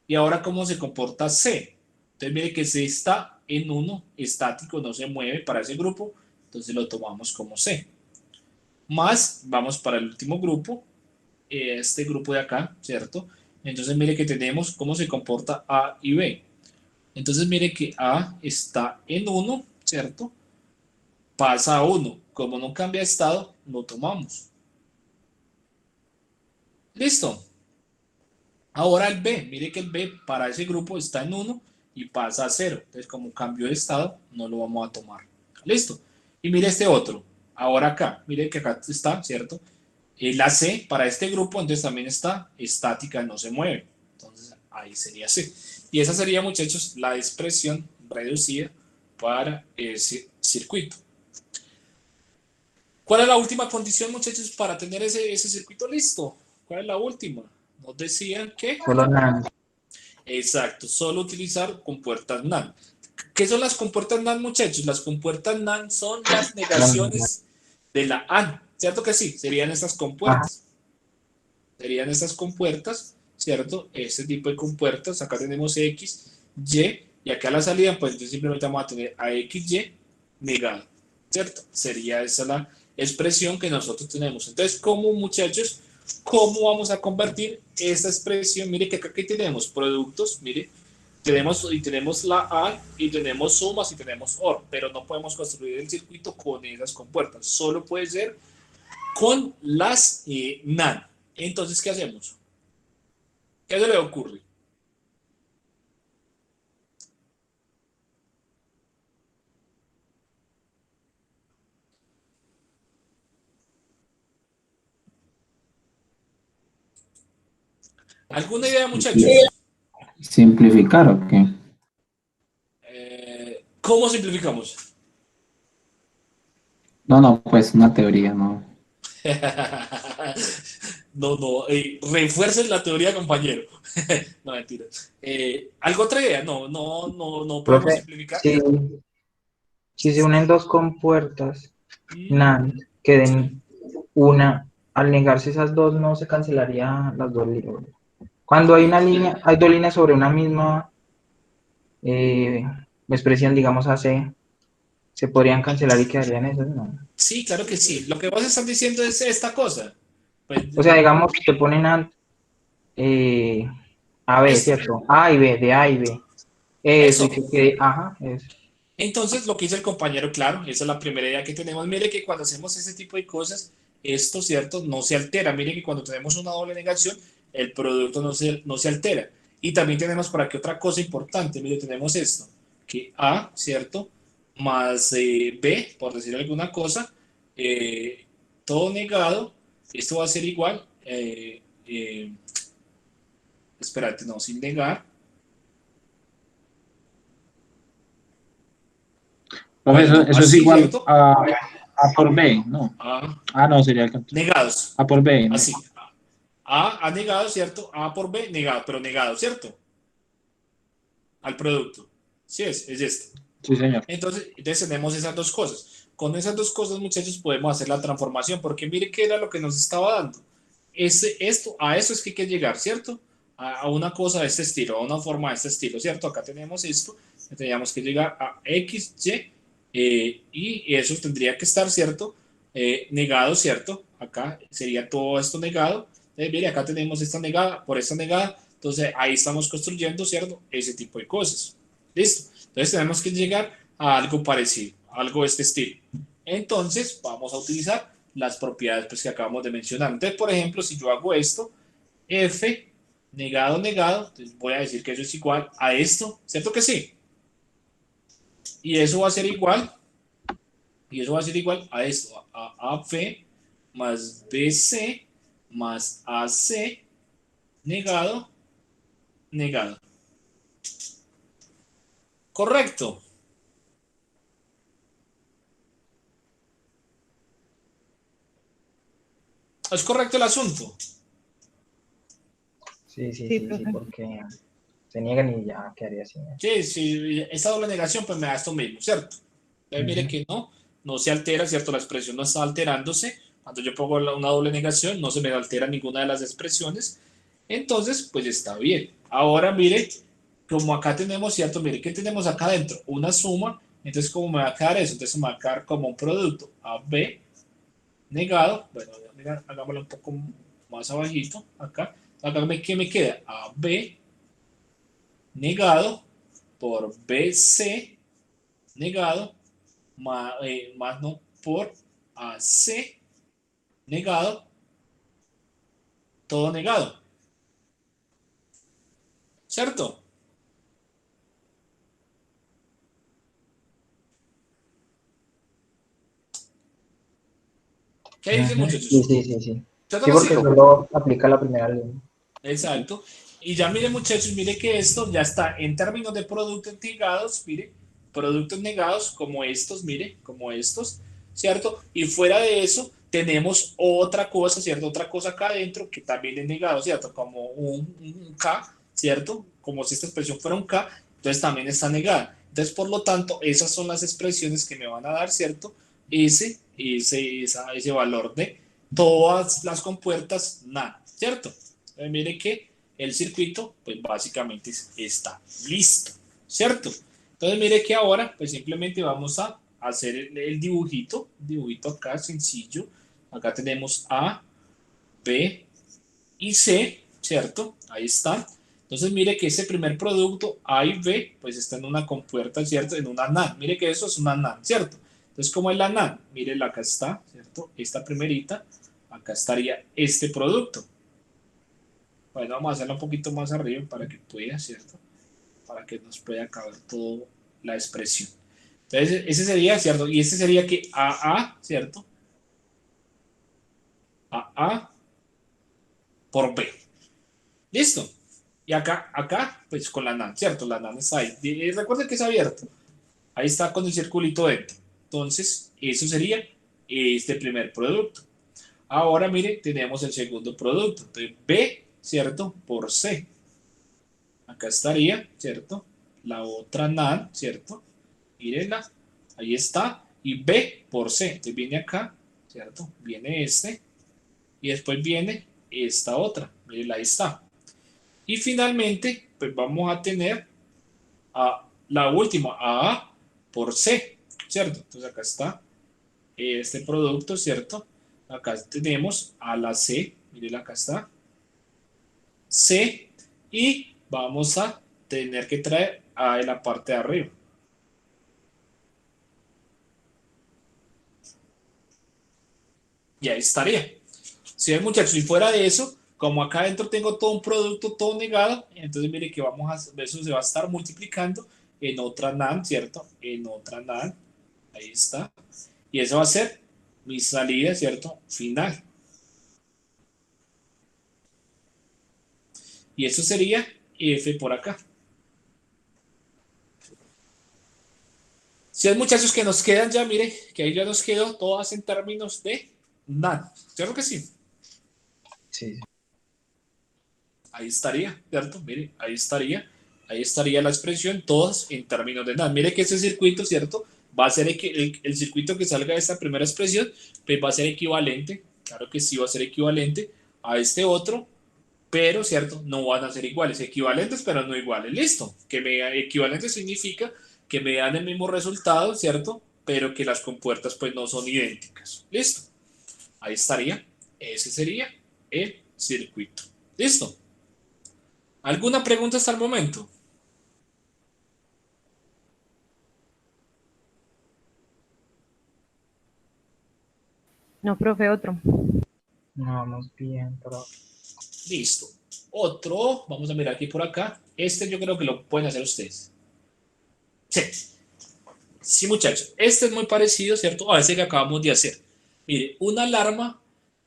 Y ahora, ¿cómo se comporta C? Entonces mire que C está en 1, estático, no se mueve para ese grupo, entonces lo tomamos como C. Más, vamos para el último grupo, este grupo de acá, ¿cierto? Entonces mire que tenemos cómo se comporta A y B. Entonces mire que A está en 1, ¿cierto? Pasa a 1. Como no cambia de estado, lo tomamos. Listo. Ahora el B, mire que el B para ese grupo está en 1 y pasa a 0. Entonces como cambió de estado, no lo vamos a tomar. Listo. Y mire este otro. Ahora acá, mire que acá está, ¿cierto? La C para este grupo, entonces también está estática, no se mueve. Entonces ahí sería C. Y esa sería, muchachos, la expresión reducida para ese circuito. ¿Cuál es la última condición, muchachos, para tener ese circuito listo? ¿Cuál es la última? Nos decían que... Solo NAND. Exacto, solo utilizar compuertas NAND. ¿Qué son las compuertas NAND, muchachos? Las compuertas NAND son las negaciones de la AND, ¿cierto que sí? Serían estas compuertas. Serían estas compuertas, ¿cierto? Este tipo de compuertas, acá tenemos X, Y, y acá a la salida, pues entonces simplemente vamos a tener a XY negado, ¿cierto? Sería esa la expresión que nosotros tenemos. Entonces, ¿cómo, muchachos? ¿Cómo vamos a convertir esta expresión? Mire que acá aquí tenemos productos, mire, tenemos la A y tenemos sumas y tenemos OR, pero no podemos construir el circuito con esas compuertas, solo puede ser con las NAND. Entonces, ¿qué hacemos? ¿Qué se le ocurre? ¿Alguna idea, muchachos? ¿Simplificar o qué? ¿Cómo simplificamos? No, pues una teoría, no. No, refuercen la teoría, compañero. No, mentira. ¿Algo otra idea? No podemos Profe, simplificar. si se unen dos compuertas NAND, que den una, al negarse esas dos no se cancelaría las dos líneas. Cuando hay una línea, hay dos líneas sobre una misma expresión, digamos AC, se podrían cancelar y quedarían esas, ¿no? Sí, claro que sí. Lo que vos estás diciendo es esta cosa. Pues, O sea, digamos, te ponen A, B, ¿cierto? A y B, de A y B. Eso, y que quede, ajá, eso. entonces, lo que dice el compañero, claro, esa es la primera idea que tenemos. Mire que cuando hacemos ese tipo de cosas, esto, ¿cierto? No se altera. Mire que cuando tenemos una doble negación, el producto no se altera. Y también tenemos por aquí otra cosa importante. Mire, tenemos esto, que A, ¿cierto? Más B, por decir alguna cosa, todo negado. Esto va a ser igual. Espérate, no, sin negar. Eso es así, igual ¿cierto? a por B, ¿no? No, sería el Negados. A por B. ¿no? Así. A negado, ¿cierto? A por B negado, pero negado, ¿cierto? Al producto. Sí es esto. Sí, señor. Entonces tenemos esas dos cosas. Con esas dos cosas, muchachos, podemos hacer la transformación, porque mire qué era lo que nos estaba dando. A eso es que hay que llegar, ¿cierto? A una cosa de este estilo, a una forma de este estilo, ¿cierto? Acá tenemos esto, tendríamos que llegar a X, y eso tendría que estar, ¿cierto? Negado, ¿cierto? Acá sería todo esto negado. Entonces, mire, acá tenemos esta negada por esta negada, entonces ahí estamos construyendo, ¿cierto? Ese tipo de cosas. ¿Listo? Entonces tenemos que llegar a algo parecido, algo de este estilo. Entonces vamos a utilizar las propiedades pues, que acabamos de mencionar. Entonces, por ejemplo, si yo hago esto, F negado, negado, entonces voy a decir que eso es igual a esto, ¿cierto que sí? Y eso va a ser igual, a esto, a AB más BC más AC negado, negado. Correcto. ¿Es correcto el asunto? Sí, porque se niegan y ya quedaría así. Sí, esa doble negación pues me da esto mismo, ¿cierto? Entonces, mire que no no se altera, ¿cierto? La expresión no está alterándose. Cuando yo pongo una doble negación, no se me altera ninguna de las expresiones. Entonces, pues está bien. Ahora, mire, como acá tenemos, ¿cierto? Mire, ¿qué tenemos acá adentro? Una suma. Entonces, ¿cómo me va a quedar eso? Entonces, me va a quedar como un producto AB negado. Bueno, mira, hagámoslo un poco más abajito. Acá. ¿Qué me queda? AB negado por BC negado más no por AC negado, todo negado. ¿Cierto? ¿Qué dicen, muchachos? Sí. Sí, ¿Cierto que porque sí? solo aplica la primera línea. Exacto. Y ya mire, muchachos, mire que esto ya está en términos de productos negados, mire, productos negados como estos, mire, como estos, ¿cierto? Y fuera de eso, tenemos otra cosa, ¿cierto? Otra cosa acá adentro que también es negado, ¿cierto? Como un K, ¿cierto? Como si esta expresión fuera un K, entonces también está negada. Entonces, por lo tanto, esas son las expresiones que me van a dar, ¿cierto? Ese valor de todas las compuertas NAND, ¿cierto? Entonces, mire que el circuito, pues básicamente está listo, ¿cierto? Entonces, mire que ahora, pues simplemente vamos a hacer el dibujito acá sencillo. Acá tenemos A, B y C, ¿cierto? Ahí está. Entonces, mire que ese primer producto, A y B, pues está en una compuerta, ¿cierto? En una NAND. Mire que eso es una NAND, ¿cierto? Entonces, ¿cómo es la NAND? Mire, acá está, ¿cierto? Esta primerita, acá estaría este producto. Bueno, vamos a hacerlo un poquito más arriba para que pueda, ¿cierto? Para que nos pueda caber toda la expresión. Entonces, ese sería, ¿cierto? Y este sería que AA, ¿cierto? AA por B. ¿Listo? Y acá, pues con la NAND, ¿cierto? La NAND está ahí. Y recuerden que es abierto. Ahí está con el circulito dentro. Entonces, eso sería este primer producto. Ahora, mire, tenemos el segundo producto. Entonces, B, ¿cierto? Por C. Acá estaría, ¿cierto? La otra NAND, ¿cierto? Mírenla. Ahí está. Y B por C. Entonces viene acá, ¿cierto? Viene este. Y después viene esta otra. Mírenla, ahí está. Y finalmente, pues vamos a tener a la última, A por C, ¿cierto? Entonces acá está este producto, ¿cierto? Acá tenemos a la C, miren, acá está, C, y vamos a tener que traer A en la parte de arriba. Y ahí estaría. Si ven, muchachos, y fuera de eso, como acá adentro tengo todo un producto todo negado, entonces mire que eso se va a estar multiplicando en otra NAND, ¿cierto? En otra NAND, ahí está. Y eso va a ser mi salida, ¿cierto? Final. Y eso sería F por acá. Si hay muchachos que nos quedan ya, mire, que ahí ya nos quedó todas en términos de NAND. ¿Cierto que sí? Sí. Ahí estaría, ¿cierto? Mire, ahí estaría la expresión, todas en términos de NAND. Mire que ese circuito, ¿cierto? Va a ser el circuito que salga de esta primera expresión, pues va a ser equivalente, claro que sí va a ser equivalente a este otro, pero, ¿cierto? No van a ser iguales, equivalentes, pero no iguales. Listo, equivalente significa que me dan el mismo resultado, ¿cierto? Pero que las compuertas, pues, no son idénticas. Listo, ahí estaría, ese sería el circuito. Listo. ¿Alguna pregunta hasta el momento? No, profe, otro. No, vamos bien, pero... Listo. Otro, vamos a mirar aquí por acá. Este yo creo que lo pueden hacer ustedes. Sí. Sí, muchachos. Este es muy parecido, ¿cierto? A ese que acabamos de hacer. Mire, una alarma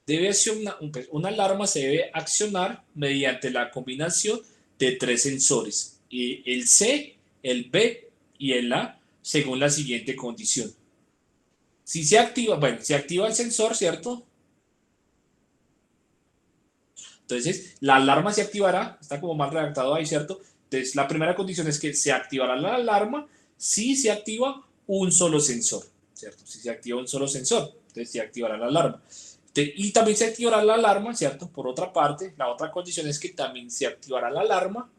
se debe accionar mediante la combinación de 3 sensores. Y el C, el B y el A, según la siguiente condición. Si se activa, bueno, se activa el sensor, ¿cierto? Entonces, la alarma se activará, está como mal redactado ahí, ¿cierto? Entonces, la primera condición es que se activará la alarma si se activa un solo sensor, ¿cierto? Si se activa un solo sensor, entonces se activará la alarma. Y también se activará la alarma, ¿cierto? Por otra parte, la otra condición es que también se activará la alarma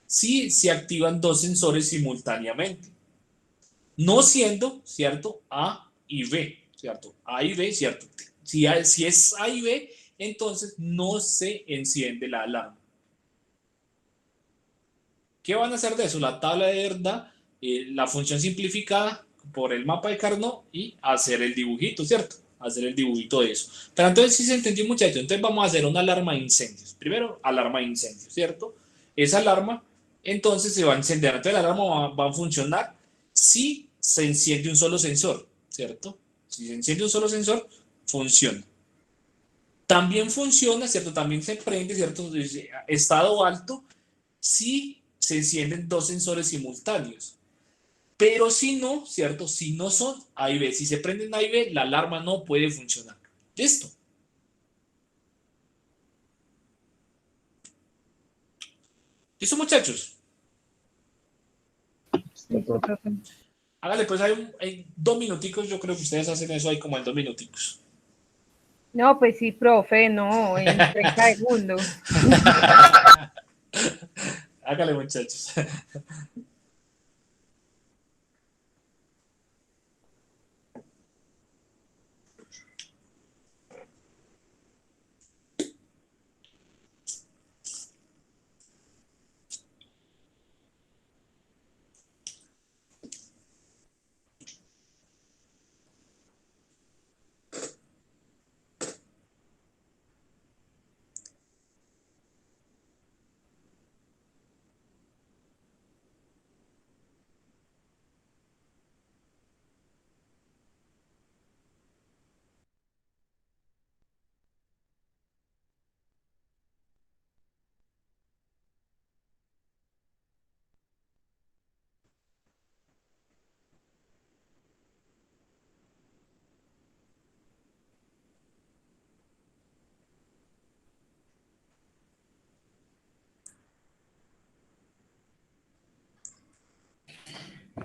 si se activan dos sensores simultáneamente, no siendo, ¿cierto? A y B, ¿cierto? A y B, ¿cierto? Si es A y B, entonces no se enciende la alarma. ¿Qué van a hacer de eso? La tabla de verdad, la función simplificada por el mapa de Carnot y hacer el dibujito, ¿cierto? Hacer el dibujito de eso. Pero entonces sí se entendió, muchachos. Entonces vamos a hacer una alarma de incendios. Primero, alarma de incendios, ¿cierto? Esa alarma entonces se va a encender. Entonces la alarma va a funcionar si se enciende un solo sensor, ¿cierto? Si se enciende un solo sensor, funciona. También funciona, ¿cierto? También se prende, ¿cierto? Estado alto si se encienden dos sensores simultáneos. Pero si no, ¿cierto? Si no son A y B, si se prenden A y B, la alarma no puede funcionar. ¿Listo? ¿Listo, muchachos? Listo, profe. Hágale, pues hay 2 minuticos. Yo creo que ustedes hacen eso ahí como en 2 minuticos. No, pues sí, profe, no, en 30 segundos. Hágale, muchachos.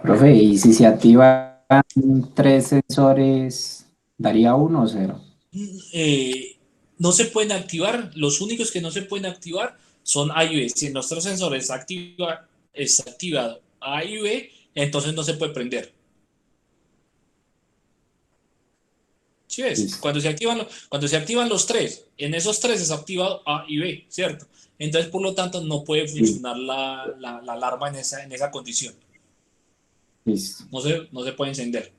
Profe, ¿y si se activan 3 sensores, daría 1 o 0? Eh, no se pueden activar. Los únicos que no se pueden activar son A y B. Si en nuestro sensor está activado A y B, entonces no se puede prender. ¿Sí ves? Listo. Cuando se activan los tres, en esos tres es activado A y B, ¿cierto? Entonces, por lo tanto, no puede Sí, funcionar la alarma en esa condición. listo. No se puede encender.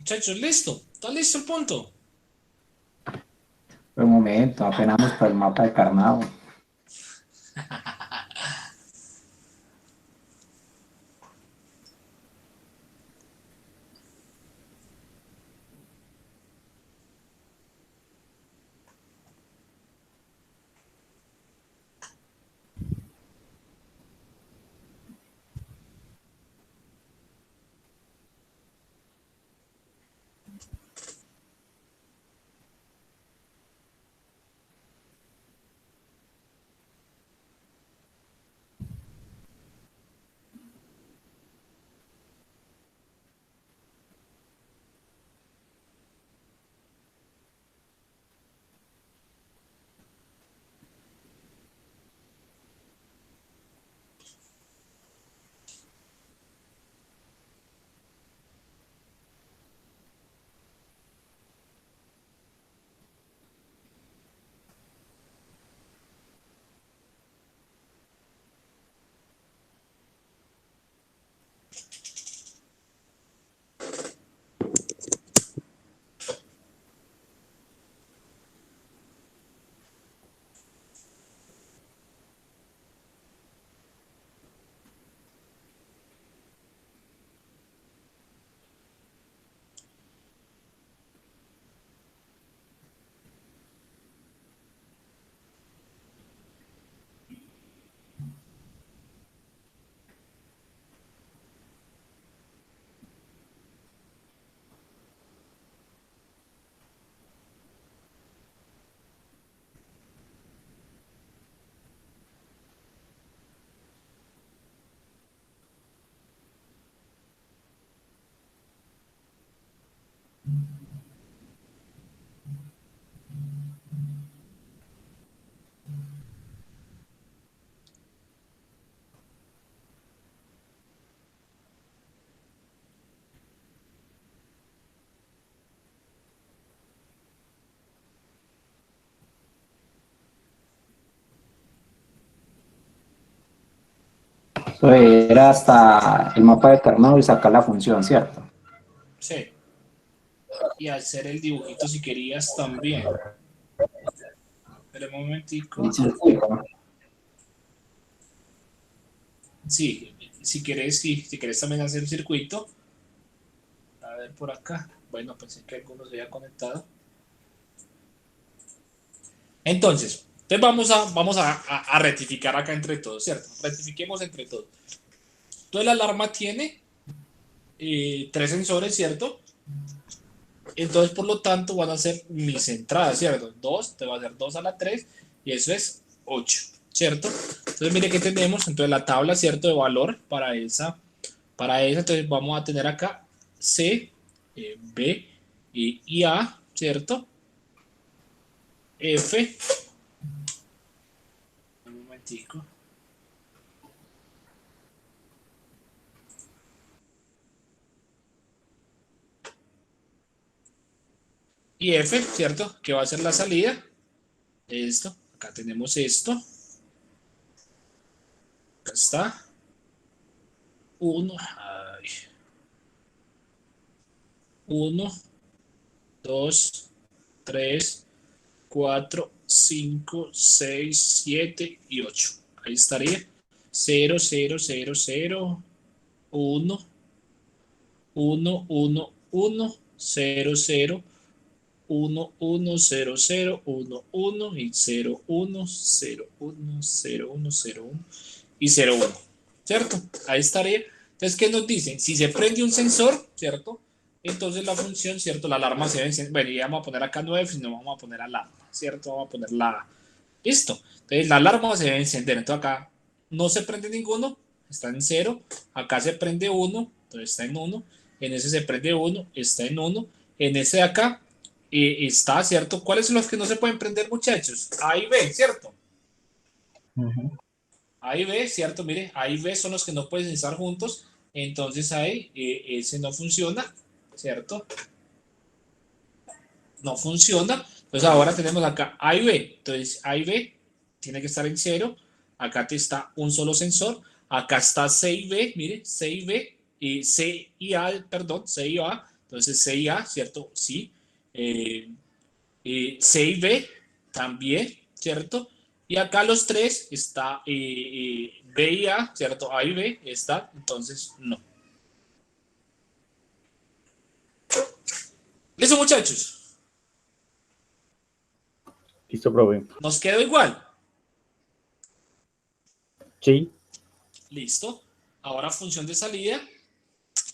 Muchachos, listo. Está listo el punto. Un momento, apenas vamos por el mapa de Carnado. Entonces, era hasta el mapa de Carnot y sacar la función, ¿cierto? Sí. Y hacer el dibujito si querías también. Espera un momentico. El circuito. Sí, si quieres también hacer el circuito. A ver por acá. Bueno, pensé que alguno se había conectado. Entonces vamos a rectificar acá entre todos, ¿cierto? Rectifiquemos entre todos. Entonces la alarma tiene 3 sensores, ¿cierto? Entonces, por lo tanto, van a ser mis entradas, ¿cierto? 2, te va a ser 2 a la 3, y eso es 8, ¿cierto? Entonces, mire que tenemos, entonces la tabla, ¿cierto? De valor para esa, entonces vamos a tener acá C, B y A, ¿cierto? F, un momentico. Y F, ¿cierto? Que va a ser la salida. Esto, acá tenemos esto. Acá está. 1, 2, 3, 4, 5, 6, 7 y 8. Ahí estaría. 0, 0, 0, 0, 1, 1, 1, 1, 0, 0, 1, 1, 0, 0, 1, 1 y 0, 1, 0, 1, 0, 1, 0, 1 y 0, 1, ¿cierto? Ahí estaría. Entonces, ¿qué nos dicen? Si se prende un sensor, ¿cierto? Entonces la función, ¿cierto? La alarma se debe encender. Bueno, ya vamos a poner acá 9, si no vamos a poner alarma, ¿cierto? Vamos a poner la... Listo. Entonces la alarma se debe encender. Entonces acá no se prende ninguno, está en 0. Acá se prende 1, entonces está en 1. En ese se prende 1, está en 1. En ese de acá está, ¿cierto? ¿Cuáles son los que no se pueden prender, muchachos? A y B, ¿cierto? A y B, ¿cierto? Mire, A y B son los que no pueden estar juntos. Entonces ahí ese no funciona, ¿cierto? No funciona. Entonces ahora tenemos acá A y B. Entonces A y B tiene que estar en 0. Acá te está un solo sensor. Acá está C y B, mire, C y B. Y C y A, perdón, C y A. Entonces C y A, ¿cierto? Sí. C y B también, ¿cierto? Y acá los tres está B y A, ¿cierto? A y B está, entonces no. ¿Listo, muchachos? Listo, profe. ¿Nos quedó igual? Sí. Listo. Ahora función de salida.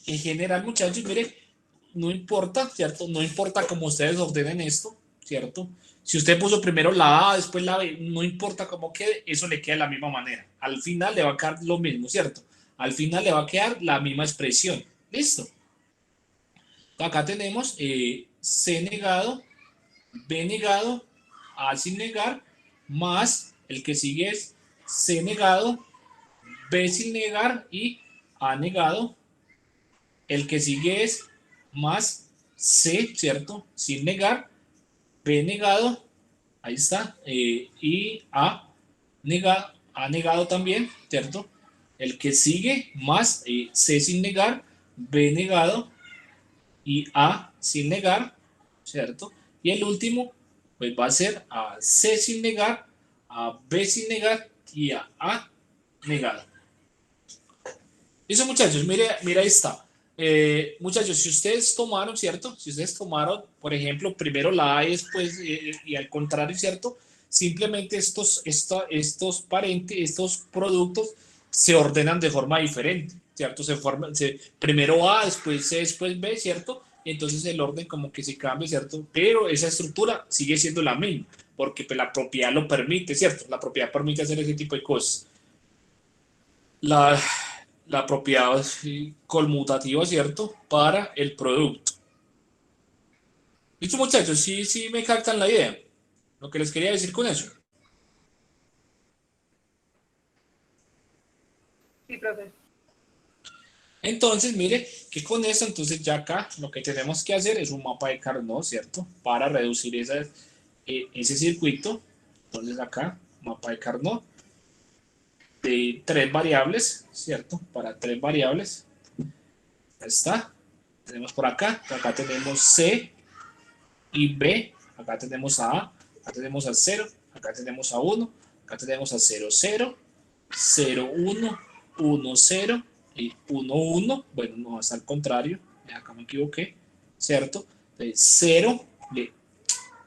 En general, muchachos, mire, no importa, ¿cierto? No importa cómo ustedes ordenen esto, ¿cierto? Si usted puso primero la A, después la B, no importa cómo quede, eso le queda de la misma manera. Al final le va a quedar lo mismo, ¿cierto? Al final le va a quedar la misma expresión. ¿Listo? Acá tenemos C negado, B negado, A sin negar, más el que sigue es C negado, B sin negar y A negado. El que sigue es más C, ¿cierto? Sin negar, B negado, ahí está, y A negado también, ¿cierto? El que sigue más C sin negar, B negado y A sin negar, ¿cierto? Y el último, pues va a ser a C sin negar, a B sin negar y a A negado. Eso, muchachos, mira, ahí está. Muchachos, si ustedes tomaron, ¿cierto? Si ustedes tomaron, por ejemplo, primero la A y después, y al contrario, ¿cierto? Simplemente estos productos se ordenan de forma diferente, ¿cierto? Primero A, después C, después B, ¿cierto? Entonces el orden como que se cambia, ¿cierto? Pero esa estructura sigue siendo la misma, porque pues, la propiedad lo permite, ¿cierto? La propiedad permite hacer ese tipo de cosas. La propiedad conmutativa, ¿cierto? Para el producto. ¿Listo, muchachos? Sí me captan la idea. Lo que les quería decir con eso. Sí, profe. Entonces, mire que con eso, entonces ya acá lo que tenemos que hacer es un mapa de Carnot, ¿cierto? Para reducir ese circuito. Entonces acá, mapa de Carnot. de 3 variables, ¿cierto? Para 3 variables. Ahí está. Tenemos por acá tenemos C y B, acá tenemos a A, acá tenemos a 0, acá tenemos a 1, acá tenemos a 0, 0, 0, 1, 1, 0 y 1, 1, bueno, no, hasta al contrario, acá me equivoqué, ¿cierto? Entonces, 0,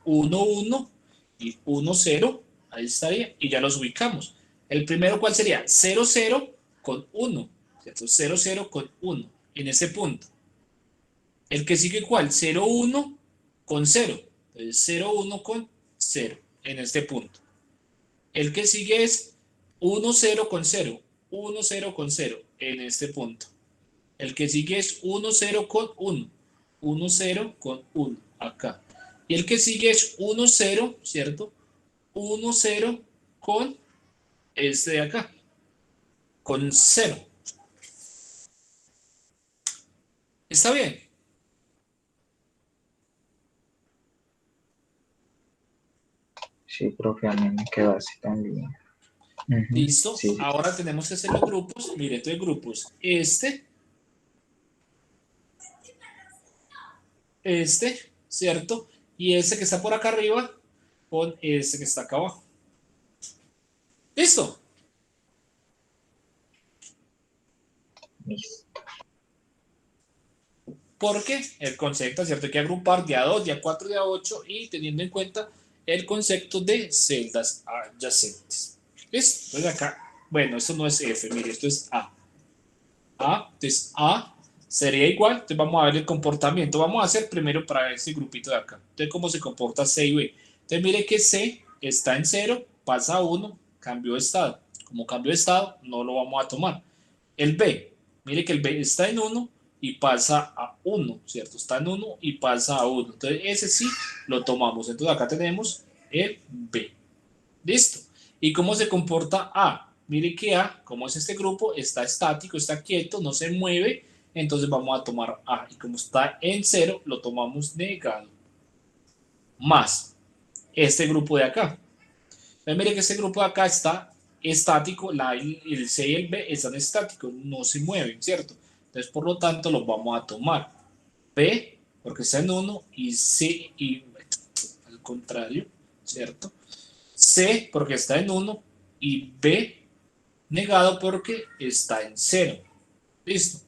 1, 1 y 1, 0, ahí estaría, y ya los ubicamos. El primero, ¿cuál sería? 0, 0 con 1, ¿cierto? 0, 0 con 1, en ese punto. El que sigue, ¿cuál? 0, 1 con 0. Entonces, 0, 1 con 0, en este punto. El que sigue es 1, 0 con 0, 1, 0 con 0, en este punto. El que sigue es 1, 0 con 1, 1, 0 con 1, acá. Y el que sigue es 1, 0, ¿cierto? 1, 0 con este de acá, con 0. ¿Está bien? Sí, profe, a mí me quedó así también. Listo. Sí. Ahora tenemos que hacer los grupos. Mire, entonces grupos. Este, ¿cierto? Y este que está por acá arriba con este que está acá abajo. ¿Listo? Listo. Porque el concepto, ¿cierto? Hay que agrupar de A2, de A4, de A8 y teniendo en cuenta el concepto de celdas adyacentes. ¿Listo? Entonces acá, bueno, esto no es F, mire, esto es A. Entonces A sería igual, entonces vamos a ver el comportamiento. Vamos a hacer primero para este grupito de acá. Entonces, ¿cómo se comporta C y B? Entonces, mire que C está en 0, pasa a 1, cambio de estado. Como cambio de estado, no lo vamos a tomar. El B, mire que el B está en 1 y pasa a 1, ¿cierto? Está en 1 y pasa a 1. Entonces, ese sí lo tomamos. Entonces, acá tenemos el B. ¿Listo? ¿Y cómo se comporta A? Mire que A, como es este grupo, está estático, está quieto, no se mueve. Entonces, vamos a tomar A. Y como está en 0, lo tomamos negado. Más este grupo de acá. Entonces, mire que este grupo de acá está estático, el C y el B están estáticos, no se mueven, ¿cierto? Entonces, por lo tanto, los vamos a tomar. B, porque está en 1, y C, y al contrario, ¿cierto? C, porque está en 1, y B, negado porque está en 0. ¿Listo?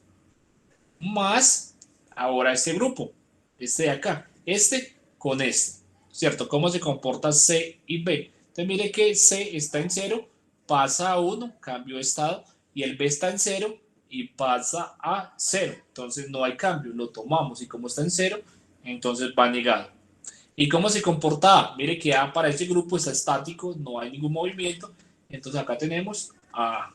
Más, ahora este grupo, este de acá, este con este, ¿cierto? ¿Cómo se comporta C y B? Entonces, mire que C está en 0, pasa a 1, cambio de estado, y el B está en 0 y pasa a 0. Entonces no hay cambio, lo tomamos y como está en 0, entonces va negado. ¿Y cómo se comporta A? Mire que A para este grupo está estático, no hay ningún movimiento. Entonces acá tenemos A.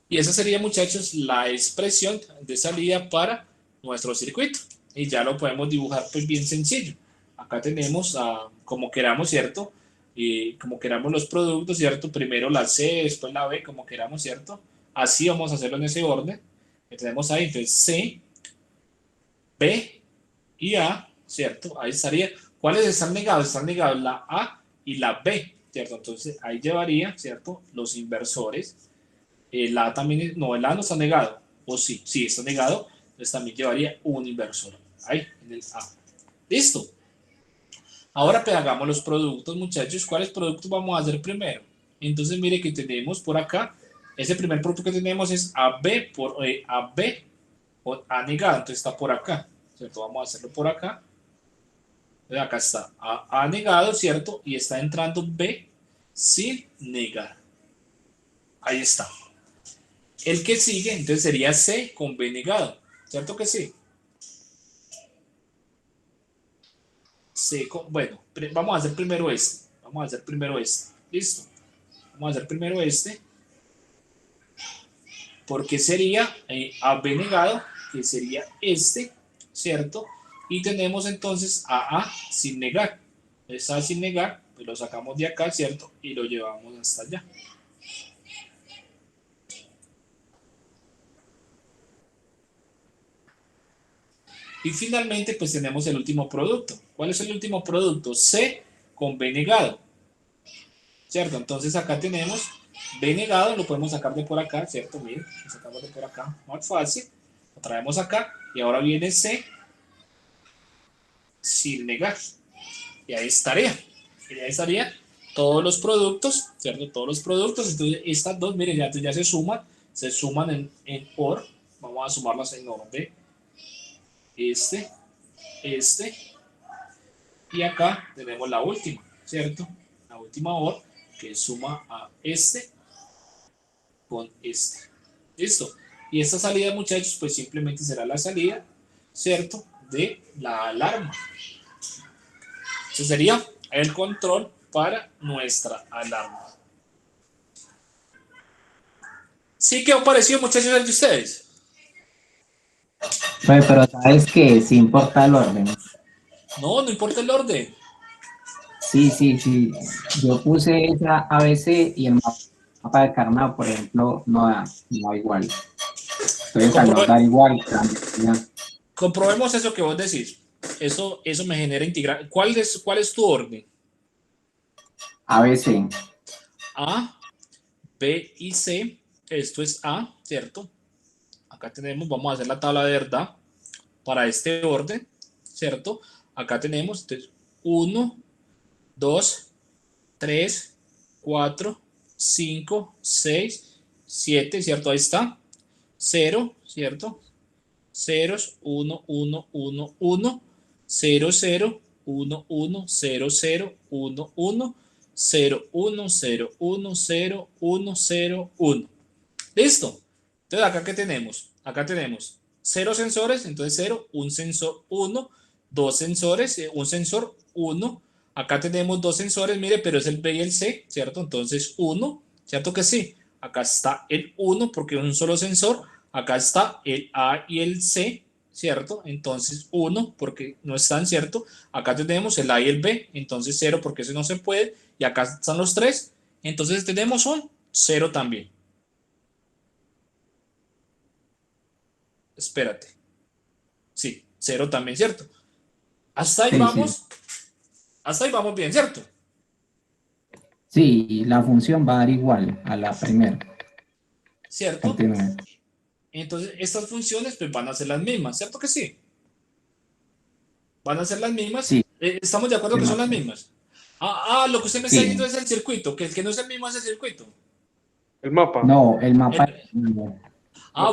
Y esa sería, muchachos, la expresión de salida para nuestro circuito. Y ya lo podemos dibujar pues bien sencillo. Acá tenemos como queramos, ¿cierto? Y como queramos los productos, ¿cierto? Primero la C, después la B, como queramos, ¿cierto? Así vamos a hacerlo en ese orden que tenemos ahí. Entonces C, B y A, ¿cierto? Ahí estaría. ¿Cuáles están negados? Están negados la A y la B, ¿cierto? Entonces ahí llevaría, ¿cierto? Los inversores. El A también, no, el A no está negado. O sí, sí está negado. Entonces también llevaría un inversor. Ahí, en el A. Listo. Ahora pues hagamos los productos, muchachos. ¿Cuáles productos vamos a hacer primero? Entonces mire que tenemos por acá, ese primer producto que tenemos es AB por AB por A negado, entonces está por acá, ¿cierto? Vamos a hacerlo por acá. Entonces acá está A negado, ¿cierto? Y está entrando B sin negar. Ahí está. El que sigue, entonces sería C con B negado, ¿cierto que sí? Bueno, vamos a hacer primero este. Vamos a hacer primero este. ¿Listo? Vamos a hacer primero este. Porque sería AB negado, que sería este, ¿cierto? Y tenemos entonces A sin negar. Entonces A sin negar, pues lo sacamos de acá, ¿cierto? Y lo llevamos hasta allá. Y finalmente, pues tenemos el último producto. ¿Cuál es el último producto? C con B negado, ¿cierto? Entonces acá tenemos B negado lo podemos sacar de por acá, ¿cierto? Miren, lo sacamos de por acá, más fácil. Lo traemos acá y ahora viene C sin negar. Y ahí estaría. Y ahí estaría todos los productos, ¿cierto? Todos los productos. Entonces, estas dos, miren, ya se suman en OR. Vamos a sumarlas en OR de este, y acá tenemos la última, ¿cierto? La última OR que suma a este con este. ¿Listo? Y esta salida, muchachos, pues simplemente será la salida, ¿cierto? De la alarma. Ese sería el control para nuestra alarma. ¿Sí quedó parecido, muchachos, al de ustedes? Pero sabes que sí importa el orden. No, no importa el orden. Sí. Yo puse esa ABC y el mapa de Carnado, por ejemplo, no da igual. Entonces, al no dar igual, ya. Comprobemos eso que vos decís. Eso me genera integral. ¿Cuál es tu orden? ABC. A, B y C. Esto es A, ¿cierto? Acá tenemos, vamos a hacer la tabla de verdad para este orden, ¿cierto? Acá tenemos 1, 2, 3, 4, 5, 6, 7, ¿cierto? Ahí está. 0, ¿cierto? Ceros, 1, 1, 1, 1, 0, 0, 1, 1, 0, 0, 1, 1, 0, 1, 0, 1, 0, 1, 0, 1. ¿Listo? Entonces, ¿acá qué tenemos? Acá tenemos 0 sensores, entonces 0, un sensor 1, 2 sensores, un sensor 1. Acá tenemos 2 sensores, mire, pero es el B y el C, ¿cierto? Entonces 1, ¿cierto que sí? Acá está el 1 porque es un solo sensor. Acá está el A y el C, ¿cierto? Entonces 1 porque no están, ¿cierto? Acá tenemos el A y el B, entonces 0 porque ese no se puede. Y acá están los 3, entonces tenemos un 0 también. Espérate. Sí, 0 también, ¿cierto? Hasta ahí vamos. Sí. Hasta ahí vamos bien, ¿cierto? Sí, la función va a dar igual a la primera. ¿Cierto? Continúe. Entonces, estas funciones pues, van a ser las mismas, ¿cierto que sí? Van a ser las mismas. Sí. ¿Estamos de acuerdo que son las mismas? Lo que usted me está Sí. diciendo es el circuito, que el que no es el mismo es el circuito. El mapa. No, el mapa.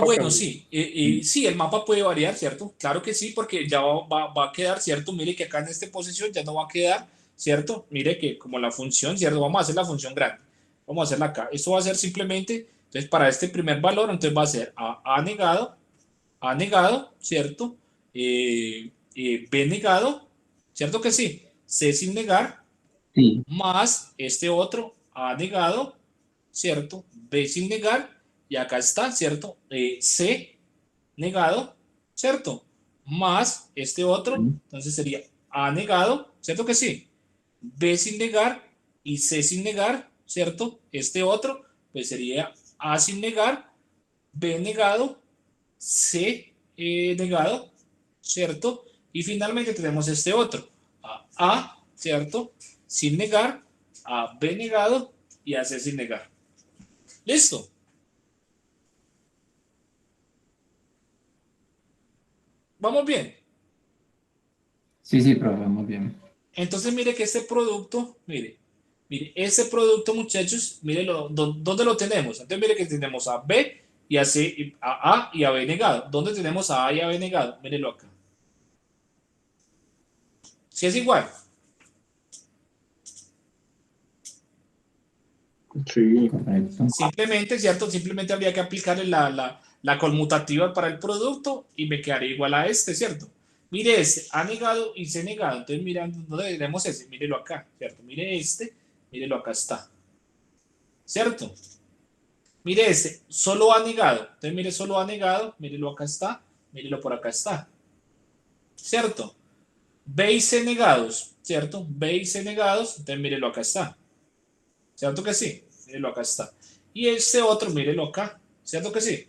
Bueno, sí. Sí, el mapa puede variar, ¿cierto? Claro que sí, porque ya va a quedar, ¿cierto? Mire que acá en esta posición ya no va a quedar, ¿cierto? Mire que como la función, ¿cierto? Vamos a hacer la función grande. Vamos a hacerla acá. Esto va a ser simplemente, entonces para este primer valor, entonces va a ser A negado, ¿cierto? B negado, ¿cierto que sí? C sin negar, Sí. más este otro A negado, ¿cierto? B sin negar, y acá está, ¿cierto? C negado, ¿cierto? Más este otro, entonces sería A negado, ¿cierto que sí? B sin negar y C sin negar, ¿cierto? Este otro, pues sería A sin negar, B negado, C negado, ¿cierto? Y finalmente tenemos este otro, A, ¿cierto? Sin negar, a B negado y a C sin negar. ¿Listo? ¿Vamos bien? Sí, profe, muy bien. Entonces mire que este producto, mire, este producto, muchachos, mire ¿dónde lo tenemos? Entonces mire que tenemos a B y a C, a A y a B negado. ¿Dónde tenemos a A y a B negado? Mírelo acá. Si es igual. Sí. Correcto. Simplemente, ¿cierto? Simplemente habría que aplicarle la conmutativa para el producto y me quedaría igual a este, ¿cierto? Mire este, A negado y C negado. Entonces, mira, ¿dónde tenemos ese? Mírelo acá, ¿cierto? Mire este, mírelo acá está. ¿Cierto? Mire este, solo A negado. Entonces, mire solo A negado, mírelo acá está, mírelo por acá está. ¿Cierto? B y C negados, ¿cierto? B y C negados, entonces mírelo acá está. ¿Cierto que sí? Mírelo acá está. Y este otro, mírelo acá. ¿Cierto que sí?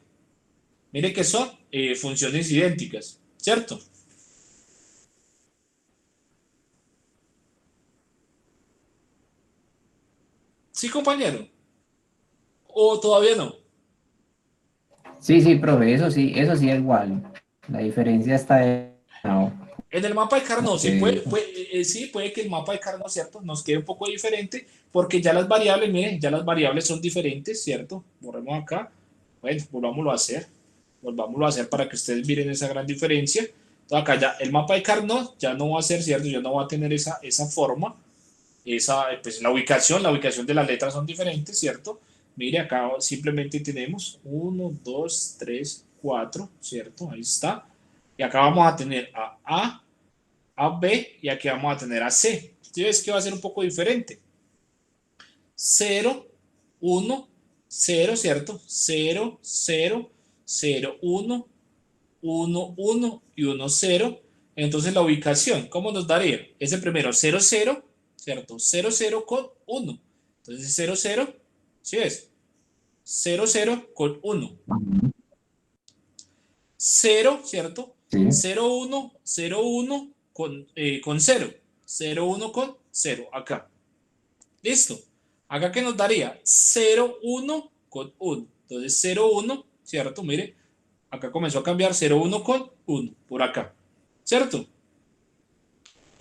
Mire que son funciones idénticas. ¿Cierto? Sí, compañero. ¿O todavía no? Sí, sí, profe, eso sí es igual. La diferencia está de... No, En el mapa de Carnot, sí porque- sí, puede que el mapa de Carnot, ¿cierto? Nos quede un poco diferente, porque ya las variables, miren, ya las variables son diferentes, ¿cierto? Borremos acá. Bueno, volvámoslo a hacer para que ustedes miren esa gran diferencia. Entonces acá ya el mapa de Carnot ya no va a ser, ¿cierto? Ya no va a tener esa forma, pues la ubicación de las letras son diferentes, ¿cierto? Mire, acá simplemente tenemos 1, 2, 3, 4, ¿cierto? Ahí está. Y acá vamos a tener a B y aquí vamos a tener a C. ¿Sí ves que va a ser un poco diferente? 0, 1, 0, ¿cierto? 0, 0, 0, 1, 1, 1 y 1, 0. Entonces la ubicación, ¿cómo nos daría? Ese primero 0, 0, ¿cierto? 0, 0 con 1. Entonces 0, 0, ¿sí ves? 0, 0 con 1. 0, ¿cierto? Sí. 0, 1, 0, 1 con 0. 0, 1 con 0, acá. ¿Listo? Acá que nos daría 0, 1 con 1. Entonces 0, 1, ¿cierto? Mire, acá comenzó a cambiar 0, 1 con 1, por acá. ¿Cierto?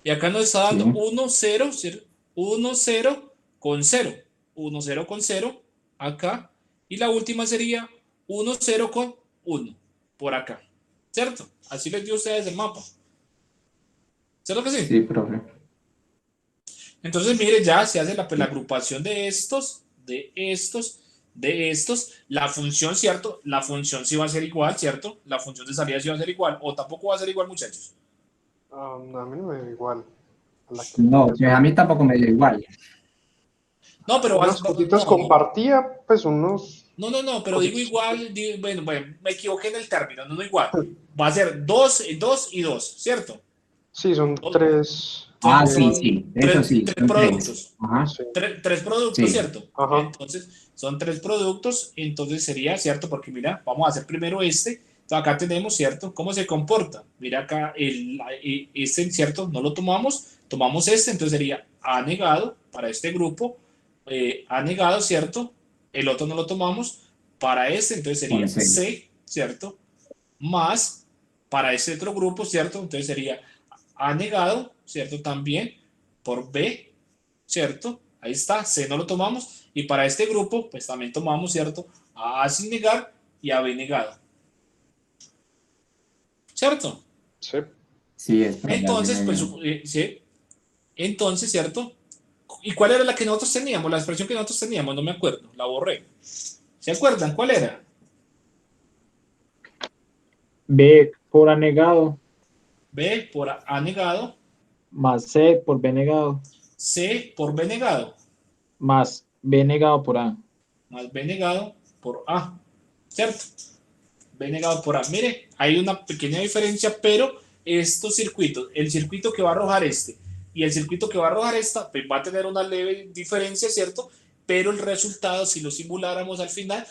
Y acá nos está dando Sí. 1, 0, 0, 1, 0 con 0. 1, 0 con 0, acá. Y la última sería 1, 0 con 1, por acá. ¿Cierto? Así les dio a ustedes el mapa. ¿Cierto que sí? Sí, profe. Entonces, mire, ya se hace la agrupación de estos, de estos, de estos. La función, ¿cierto? La función sí va a ser igual, ¿cierto? La función de salida sí va a ser igual. O tampoco va a ser igual, muchachos. A mí no me da igual. A la que No, quieras. pues a mí tampoco me dio igual. No, pero Unas cositas compartía, pues unos... No, pero digo igual, bueno, me equivoqué en el término, no igual. Va a ser 2 y 2, ¿cierto? Sí, son tres... Ah, sí, Son sí, eso sí, tres son productos. Ajá. Sí. Tres productos, Sí. ¿cierto? Ajá. Entonces, son tres productos, entonces sería, ¿cierto? Porque mira, vamos a hacer primero este. Entonces, acá tenemos, ¿cierto? ¿Cómo se comporta? Mira acá, este, ¿cierto? No lo tomamos este, entonces sería A negado para este grupo, A negado, ¿cierto? El otro no lo tomamos para este, entonces sería Con C. C, ¿cierto? Más para este otro grupo, ¿cierto? Entonces sería A negado, ¿cierto? También por B, ¿cierto? Ahí está, C no lo tomamos. Y para este grupo, pues también tomamos, ¿cierto? A sin negar y a B negado. ¿Cierto? Sí. Sí, es para Entonces, pues, sí. Entonces, ¿cierto? ¿Y cuál era la que nosotros teníamos? La expresión que nosotros teníamos, no me acuerdo, la borré. ¿Se acuerdan? ¿Cuál era? B por A negado, B por A negado, más C por B negado, C por B negado, más B negado por A. más B negado por A, ¿cierto? B negado por A. Mire, hay una pequeña diferencia, pero estos circuitos, el circuito que va a arrojar este y el circuito que va a arrojar esta, pues va a tener una leve diferencia, ¿cierto? Pero el resultado, si lo simuláramos al final,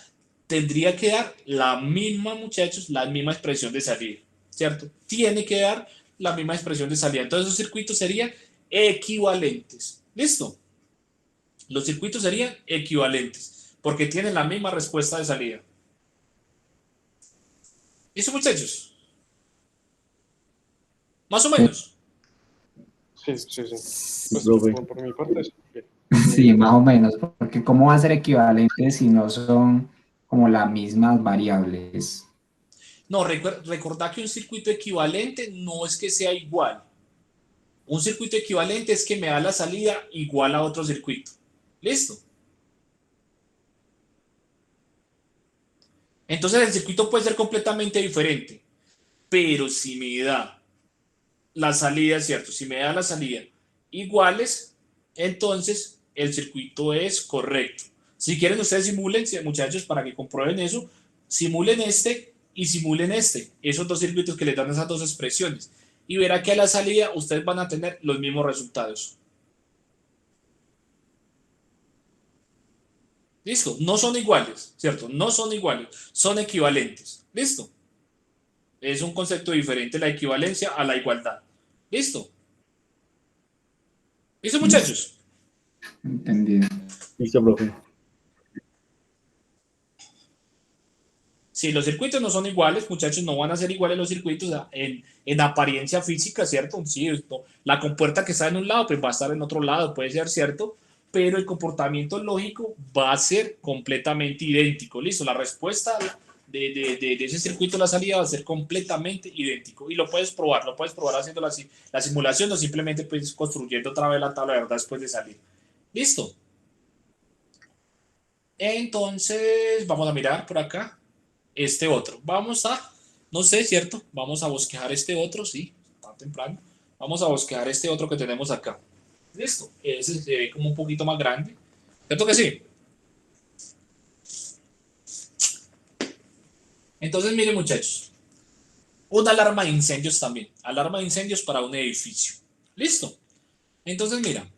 tendría que dar la misma, muchachos, la misma expresión de salida, ¿cierto? Tiene que dar la misma expresión de salida. Entonces, esos circuitos serían equivalentes. ¿Listo? Los circuitos serían equivalentes porque tienen la misma respuesta de salida. ¿Listo, muchachos? Más o menos. Sí. Pues profe. por mi parte, sí. Sí, más o menos, porque ¿cómo va a ser equivalente si no son como las mismas variables? No, recordad que un circuito equivalente no es que sea igual. Un circuito equivalente es que me da la salida igual a otro circuito. ¿Listo? Entonces el circuito puede ser completamente diferente, pero si me da la salida, ¿cierto? Si me da la salida iguales, entonces el circuito es correcto. Si quieren ustedes simulen, muchachos, para que comprueben eso, simulen este y simulen este, esos dos circuitos que les dan esas dos expresiones, y verá que a la salida ustedes van a tener los mismos resultados. ¿Listo? No son iguales, ¿cierto? No son iguales, son equivalentes. ¿Listo? Es un concepto diferente la equivalencia a la igualdad. ¿Listo? ¿Listo, muchachos? Entendido. Listo, profe. Si los circuitos no son iguales, muchachos, no van a ser iguales los circuitos en apariencia física, ¿cierto? Sí, la compuerta que está en un lado, pues va a estar en otro lado, puede ser cierto, pero el comportamiento lógico va a ser completamente idéntico. Listo, la respuesta de ese circuito de la salida va a ser completamente idéntico y lo puedes probar haciendo la simulación o simplemente pues construyendo otra vez la tabla de verdad después de salir. Listo. Entonces, vamos a mirar por acá este otro. Vamos a, no sé, ¿cierto? Vamos a bosquejar este otro, sí, está temprano. Vamos a bosquejar este otro que tenemos acá. Listo, ese se ve como un poquito más grande. ¿Cierto que sí? Entonces, miren muchachos, una alarma de incendios también. Alarma de incendios para un edificio. Listo. Entonces, mira,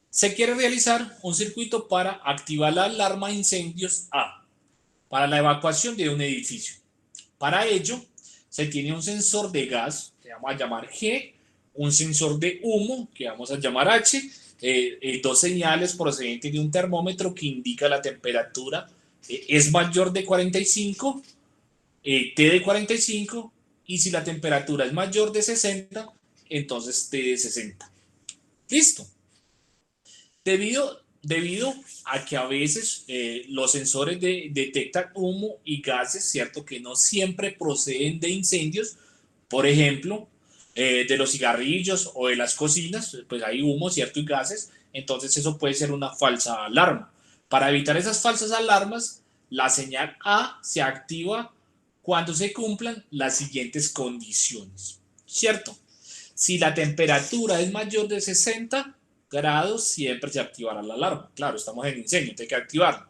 se quiere realizar un circuito para activar la alarma de incendios A, para la evacuación de un edificio. Para ello, se tiene un sensor de gas, que vamos a llamar G, un sensor de humo, que vamos a llamar H, dos señales procedentes de un termómetro que indica la temperatura es mayor de 45, T de 45, y si la temperatura es mayor de 60, entonces T de 60. Listo. Debido a que a veces los sensores detectan humo y gases, ¿cierto? Que no siempre proceden de incendios, por ejemplo, de los cigarrillos o de las cocinas, pues hay humo, ¿cierto? Y gases, entonces eso puede ser una falsa alarma. Para evitar esas falsas alarmas, la señal A se activa cuando se cumplan las siguientes condiciones, ¿cierto? Si la temperatura es mayor de 60 grados, siempre se activará la alarma. Claro, estamos en incendio, hay que activarla.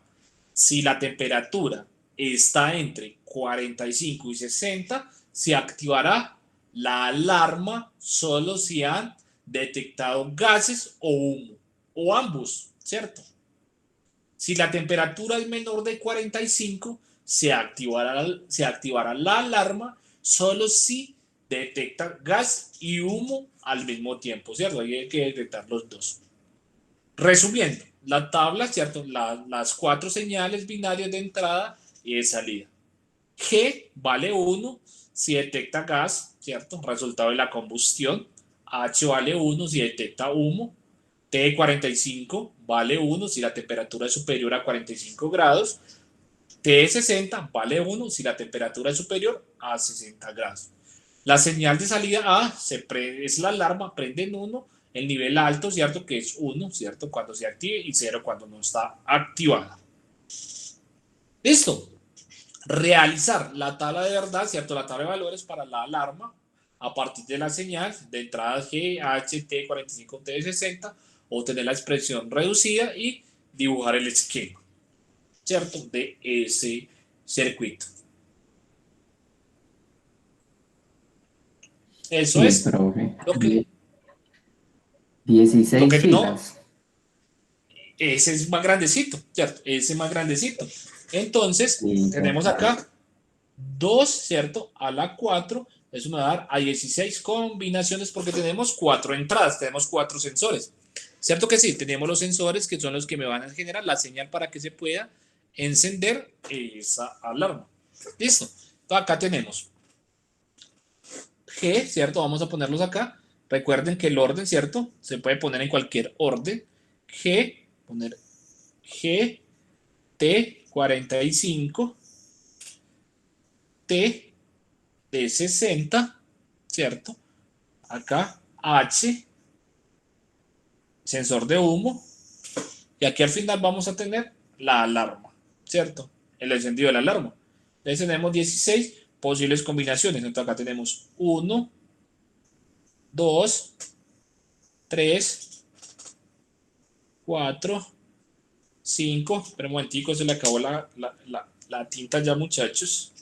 Si la temperatura está entre 45 y 60, se activará la alarma solo si han detectado gases o humo, o ambos, ¿cierto? Si la temperatura es menor de 45, se activará la alarma solo si detecta gas y humo al mismo tiempo, ¿cierto? Ahí hay que detectar los dos. Resumiendo, la tabla, ¿cierto? Las cuatro señales binarias de entrada y de salida. G vale 1 si detecta gas, ¿cierto? Resultado de la combustión. H vale 1 si detecta humo. T de 45 vale 1 si la temperatura es superior a 45 grados. T de 60 vale 1 si la temperatura es superior a 60 grados. La señal de salida A es la alarma, prende en 1, el nivel alto, ¿cierto? Que es 1, ¿cierto? Cuando se active y 0 cuando no está activada. Listo. Realizar la tabla de verdad, ¿cierto? La tabla de valores para la alarma a partir de la señal de entrada G, H, T, 45, T, 60, obtener la expresión reducida y dibujar el esquema, ¿cierto? De ese circuito. Eso Sí, es profe. lo que 16 no, filas. ese es más grandecito, ¿cierto? Ese es más grandecito. Entonces, Sí, tenemos total. acá 2, ¿cierto? A la 4, eso me va a dar a 16 combinaciones porque tenemos 4 entradas, tenemos 4 sensores. ¿Cierto que sí? Tenemos los sensores que son los que me van a generar la señal para que se pueda encender esa alarma. Listo. Entonces acá tenemos G, ¿cierto? Vamos a ponerlos acá. Recuerden que el orden, ¿cierto? Se puede poner en cualquier orden. G, poner G, T, 45, T de 60, ¿cierto? Acá H, sensor de humo, y aquí al final vamos a tener la alarma, ¿cierto? El encendido de la alarma. Entonces tenemos 16 posibles combinaciones. Entonces acá tenemos 1, 2, 3, 4, 5. Espera un momentico, se le acabó la tinta ya, muchachos.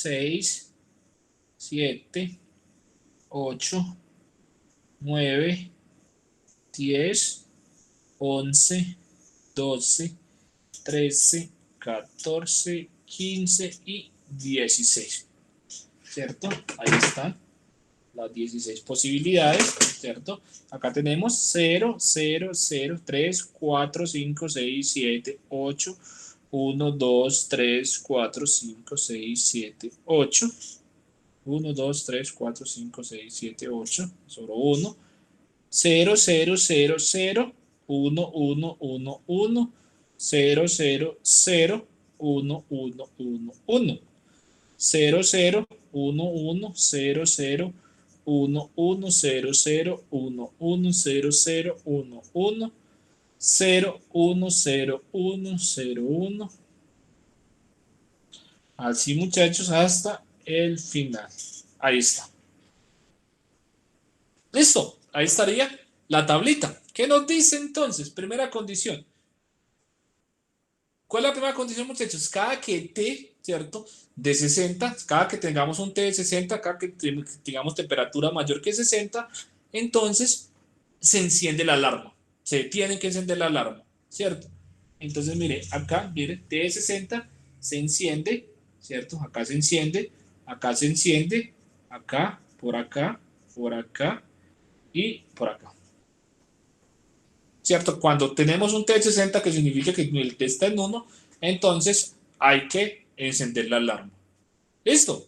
6, 7, 8, 9, 10, 11, 12, 13, 14, 15 y 16. ¿Cierto? Ahí están las 16 posibilidades, ¿cierto? Acá tenemos 0, 0, 0, 3, 4, 5, 6, 7, 8, 1, 2, 3, 4, 5, 6, 7, 8. 1, 2, 3, 4, 5, 6, 7, 8. Sobre 1. 0, 0, 0, 0, 1, 1, 1, 1. 0, 0, 0, 1, 1, 1, 1. 0, 0, 1, 1, 0, 0, 1, 1, 0, 0, 1, 1, 0, 0, 1, 1, 0, 1, 0, 1, 0, 1. Así, muchachos, hasta el final. Ahí está. Listo. Ahí estaría la tablita. ¿Qué nos dice entonces? Primera condición. ¿Cuál es la primera condición, muchachos? Cada que T, ¿cierto? De 60, cada que tengamos un T de 60, cada que tengamos temperatura mayor que 60, entonces se enciende la alarma. Se tiene que encender la alarma, ¿cierto? Entonces, mire, acá, mire, T de 60 se enciende, ¿cierto? Acá se enciende, acá, por acá y por acá. ¿Cierto? Cuando tenemos un T de 60, que significa que el T está en 1, entonces hay que encender la alarma. ¿Listo?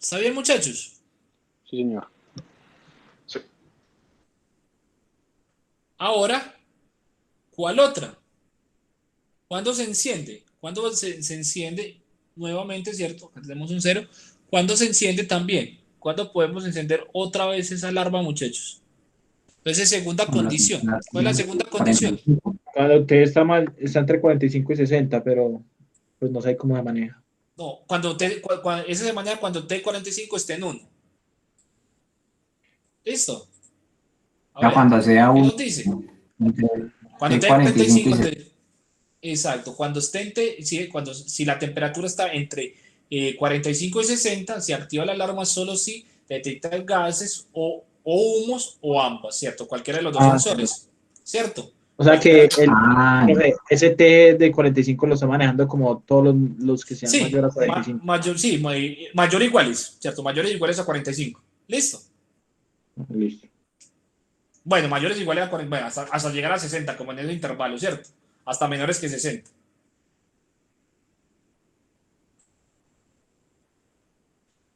¿Está bien, muchachos? Sí, señor. Sí. Ahora, ¿cuál otra? ¿Cuándo se enciende? ¿Cuándo se enciende nuevamente, ¿cierto? Acá tenemos un 0. ¿Cuándo se enciende también? ¿Cuándo podemos encender otra vez esa alarma, muchachos? Entonces, segunda condición. ¿Cuál es la segunda condición? Cuando T está mal, está entre 45 y 60, pero pues no sé cómo se maneja. No, esa se maneja cuando T45 esté en 1. ¿Listo? A ver, cuando sea ¿qué un nos dice? Cuando T45 T45, exacto, cuando esté si la temperatura está entre 45 y 60, se activa la alarma solo si detecta gases o humos o ambas, ¿cierto? Cualquiera de los dos sensores, ¿cierto? O sea que Ah, ese T de 45 lo está manejando como todos los que sean Sí, mayor a 45. mayor o iguales, ¿cierto? Mayores iguales a 45. ¿Listo? Listo. Bueno, mayores iguales a 40, bueno, hasta llegar a 60, como en ese intervalo, ¿cierto? Hasta menores que 60.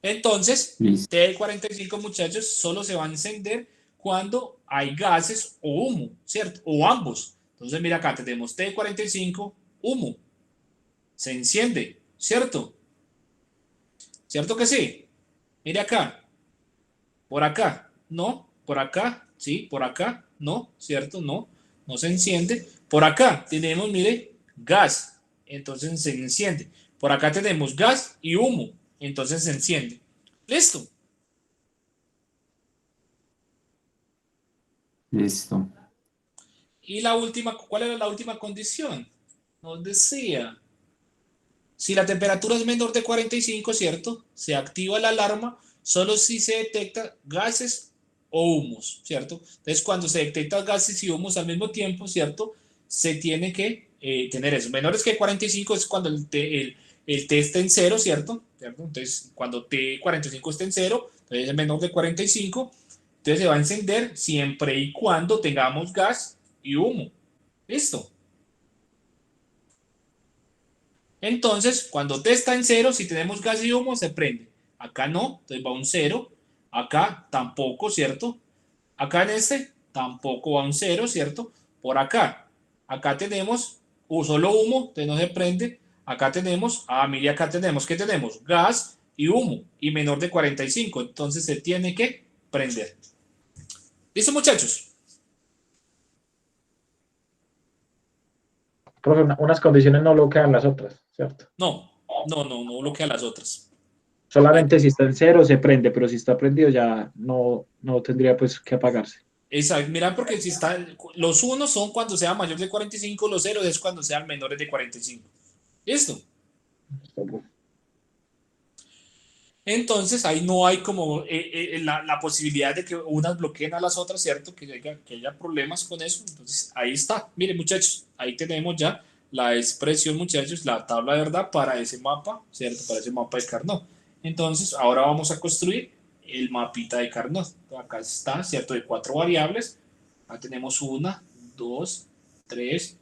Entonces, listo. T45, muchachos, solo se va a encender cuando hay gases o humo, ¿cierto? O ambos. Entonces, mira acá, tenemos T45, humo. Se enciende, ¿cierto? ¿Cierto que sí? Mire acá. Por acá, no. Por acá, sí. Por acá, no. ¿Cierto? No. No se enciende. Por acá tenemos, mire, gas. Entonces se enciende. Por acá tenemos gas y humo. Entonces se enciende. ¿Listo? Listo. Y la última, ¿cuál era la última condición? Nos decía, si la temperatura es menor de 45, ¿cierto? Se activa la alarma solo si se detecta gases o humos, ¿cierto? Entonces, cuando se detectan gases y humos al mismo tiempo, ¿cierto? Se tiene que tener eso. Menores que 45 es cuando el T está en 0, ¿cierto? Entonces, cuando T45 está en 0, entonces es menor de 45, entonces se va a encender siempre y cuando tengamos gas y humo. ¿Listo? Entonces, cuando T está en 0, si tenemos gas y humo, se prende. Acá no, entonces va un 0. Acá tampoco, ¿cierto? Acá en este tampoco va un 0, ¿cierto? Por acá. Acá tenemos solo humo, entonces no se prende. Acá tenemos, mire, acá tenemos, ¿qué tenemos? Gas y humo, y menor de 45. Entonces se tiene que prender. ¿Listo, muchachos? Profe, unas condiciones no bloquean las otras, ¿cierto? No bloquea las otras. Solamente si está en 0 se prende, pero si está prendido ya no tendría pues que apagarse. Exacto, mira, porque si están, los unos son cuando sea mayor de 45, los ceros es cuando sean menores de 45. ¿Listo? Entonces ahí no hay como la posibilidad de que unas bloqueen a las otras, ¿cierto? Que haya problemas con eso. Entonces ahí está. Miren muchachos, ahí tenemos ya la expresión, muchachos, la tabla de verdad para ese mapa, ¿cierto? Para ese mapa de Carnot. Entonces ahora vamos a construir el mapita de Carnot. Acá está, ¿cierto? De 4 variables. Acá tenemos 1, 2, 3,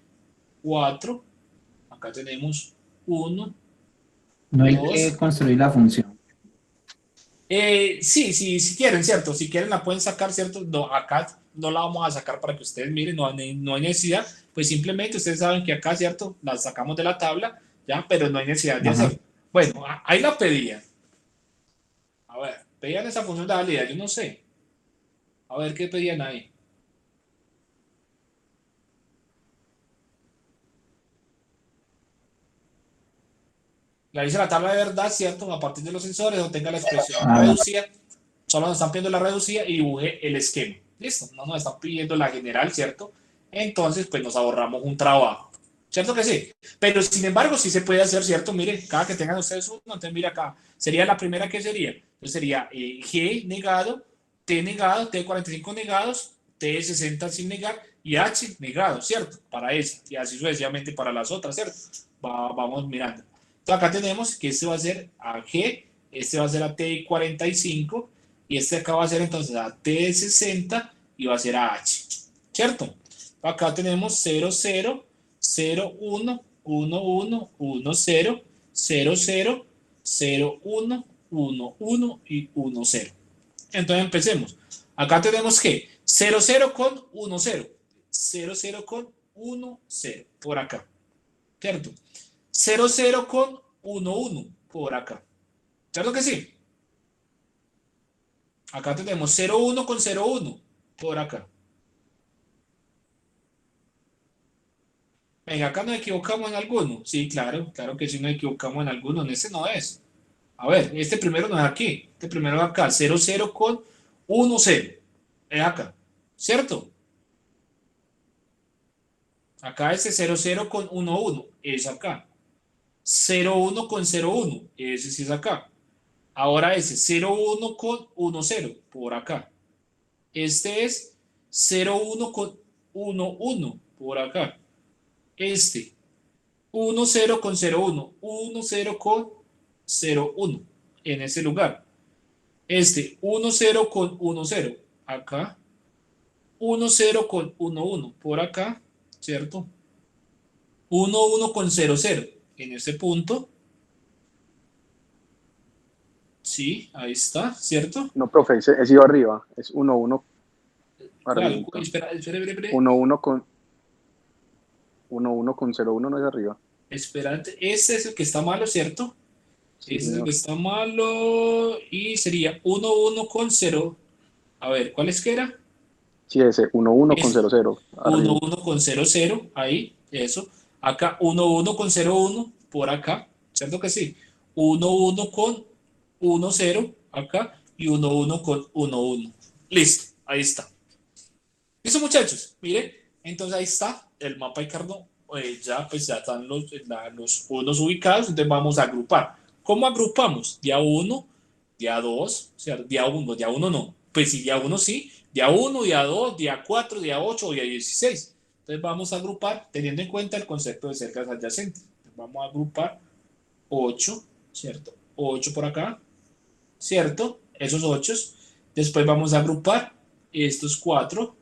4. Acá tenemos 1, No hay 2. que construir la función. Sí, si quieren, ¿cierto? Si quieren la pueden sacar, ¿cierto? No, acá no la vamos a sacar para que ustedes miren, no hay necesidad. Pues simplemente ustedes saben que acá, ¿cierto? La sacamos de la tabla, ¿ya? Pero no hay necesidad de hacerlo. Bueno, ahí la pedían. A ver, pedían esa función de validad, yo no sé. A ver, ¿qué pedían ahí? La dice la tabla de verdad, ¿cierto? A partir de los sensores, donde tenga la expresión reducida, solo nos están pidiendo la reducida y dibuje el esquema. Listo, no nos están pidiendo la general, ¿cierto? Entonces, pues nos ahorramos un trabajo. ¿Cierto que sí? Pero sin embargo, sí se puede hacer, ¿cierto? Mire, cada que tengan ustedes uno, entonces mira acá, sería la primera que sería. Entonces sería G negado, T45 negados, T60 sin negar y H negado, ¿cierto? Para esa y así sucesivamente para las otras, ¿cierto? Vamos mirando. Entonces acá tenemos que este va a ser a G, este va a ser a T45 y este acá va a ser entonces a T60 y va a ser a H, ¿cierto? Acá tenemos 0, 0, 0, 1, 1, 1, 1, 0, 0, 0, 0, 1, 1, 1 y 1, 0. Entonces empecemos. Acá tenemos que 0, 0 con 1, 0. 0, 0 con 1, 0. Por acá. ¿Cierto? 0, 0 con 1, 1. Por acá. ¿Cierto que sí? Acá tenemos 0, 1 con 0, 1. Por acá. Venga, acá nos equivocamos en alguno. Sí, claro, claro que sí nos equivocamos en alguno. En este no es. A ver, este primero no es aquí. Este primero es acá. 0, 0 con 1, 0. Es acá. ¿Cierto? Acá este 0, 0 con 1, 1. Es acá. 0, 1 con 0, 1. Ese sí es acá. Ahora ese 0, 1 con 1, 0. Por acá. Este es 0, 1 con 1, 1. Por acá. Este 1, 0 con 0, 1. 1, 0 con 0, 1. En ese lugar. Este 1, 0 con 1, 0. Acá. 1, 0 con 1, 1. Por acá. ¿Cierto? 1, 1 con 0, 0. En este punto. Sí, ahí está, ¿cierto? No, profe, es ido arriba. Es 1, 1. Claro, espera. 1, 1 con 0, 1 no es arriba. Espérate, este es el que está malo, ¿cierto? Sí, Este es el que está malo y sería 1, 1 con 0. A ver, ¿cuál es que era? Sí, ese 1, 1 con 0, 0. 1, 1 con 0, 0. Ahí, eso. Acá 1, 1 con 0, 1. Por acá, ¿cierto que sí? 1, 1 con 1, 0. Acá. Y 1, 1 con 1, 1. Listo, ahí está. Listo, muchachos. Miren, entonces ahí está el mapa de Carnot. Ya están los unos ubicados, entonces vamos a agrupar. ¿Cómo agrupamos? Día 1, día 2, o sea, día 1, día 1 no. Pues sí, día 1 sí, día 1, día 2, día 4, día 8, día 16. Entonces vamos a agrupar teniendo en cuenta el concepto de cercas adyacentes. Entonces vamos a agrupar 8, ¿cierto? 8 por acá, ¿cierto? Esos 8. Después vamos a agrupar estos 4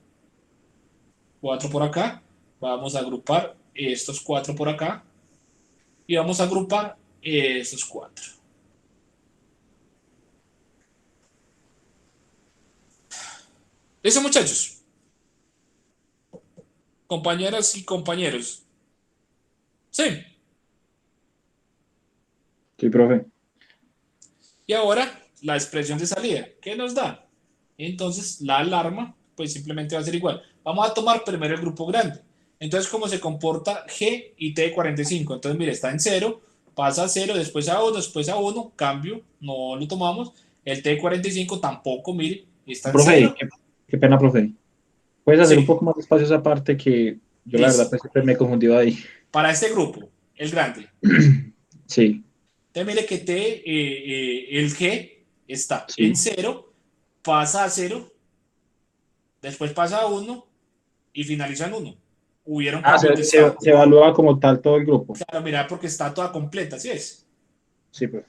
por acá. Vamos a agrupar estos 4 por acá. Y vamos a agrupar estos 4. ¿Listo, muchachos? Compañeras y compañeros. ¿Sí? Sí, profe. Y ahora la expresión de salida. ¿Qué nos da? Entonces la alarma pues simplemente va a ser igual. Vamos a tomar primero el grupo grande. Entonces, ¿cómo se comporta G y T45? Entonces, mire, está en 0, pasa a 0, después a 1, después a 1, cambio, no lo tomamos. El T45 tampoco, mire, está en Profe, 0. qué pena, profe. Puedes hacer Sí. un poco más despacio esa parte que yo la Listo. verdad pues, siempre me he confundido ahí. Para este grupo, el grande. Sí, Entonces mire que el G está sí. en 0, pasa a 0, después pasa a 1 y finaliza en 1. Hubieron cambios de estado. Se evalúa como tal todo el grupo. Claro, mira, porque está toda completa, ¿sí es? Sí, pues.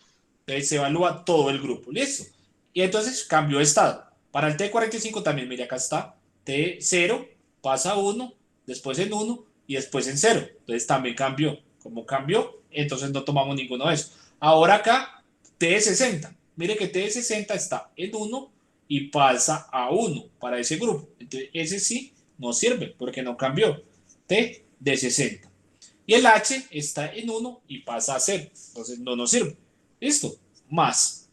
Entonces se evalúa todo el grupo, listo. Y entonces cambió de estado. Para el T45 también, mire, acá está T0, pasa a 1, después en 1 y después en 0. Entonces también cambió. Como cambió, entonces no tomamos ninguno de esos. Ahora acá, T60. Mire que T60 está en 1 y pasa a 1 para ese grupo. Entonces ese sí no sirve porque no cambió. T de 60. Y el H está en 1 y pasa a 0. Entonces no nos sirve. Listo. Más.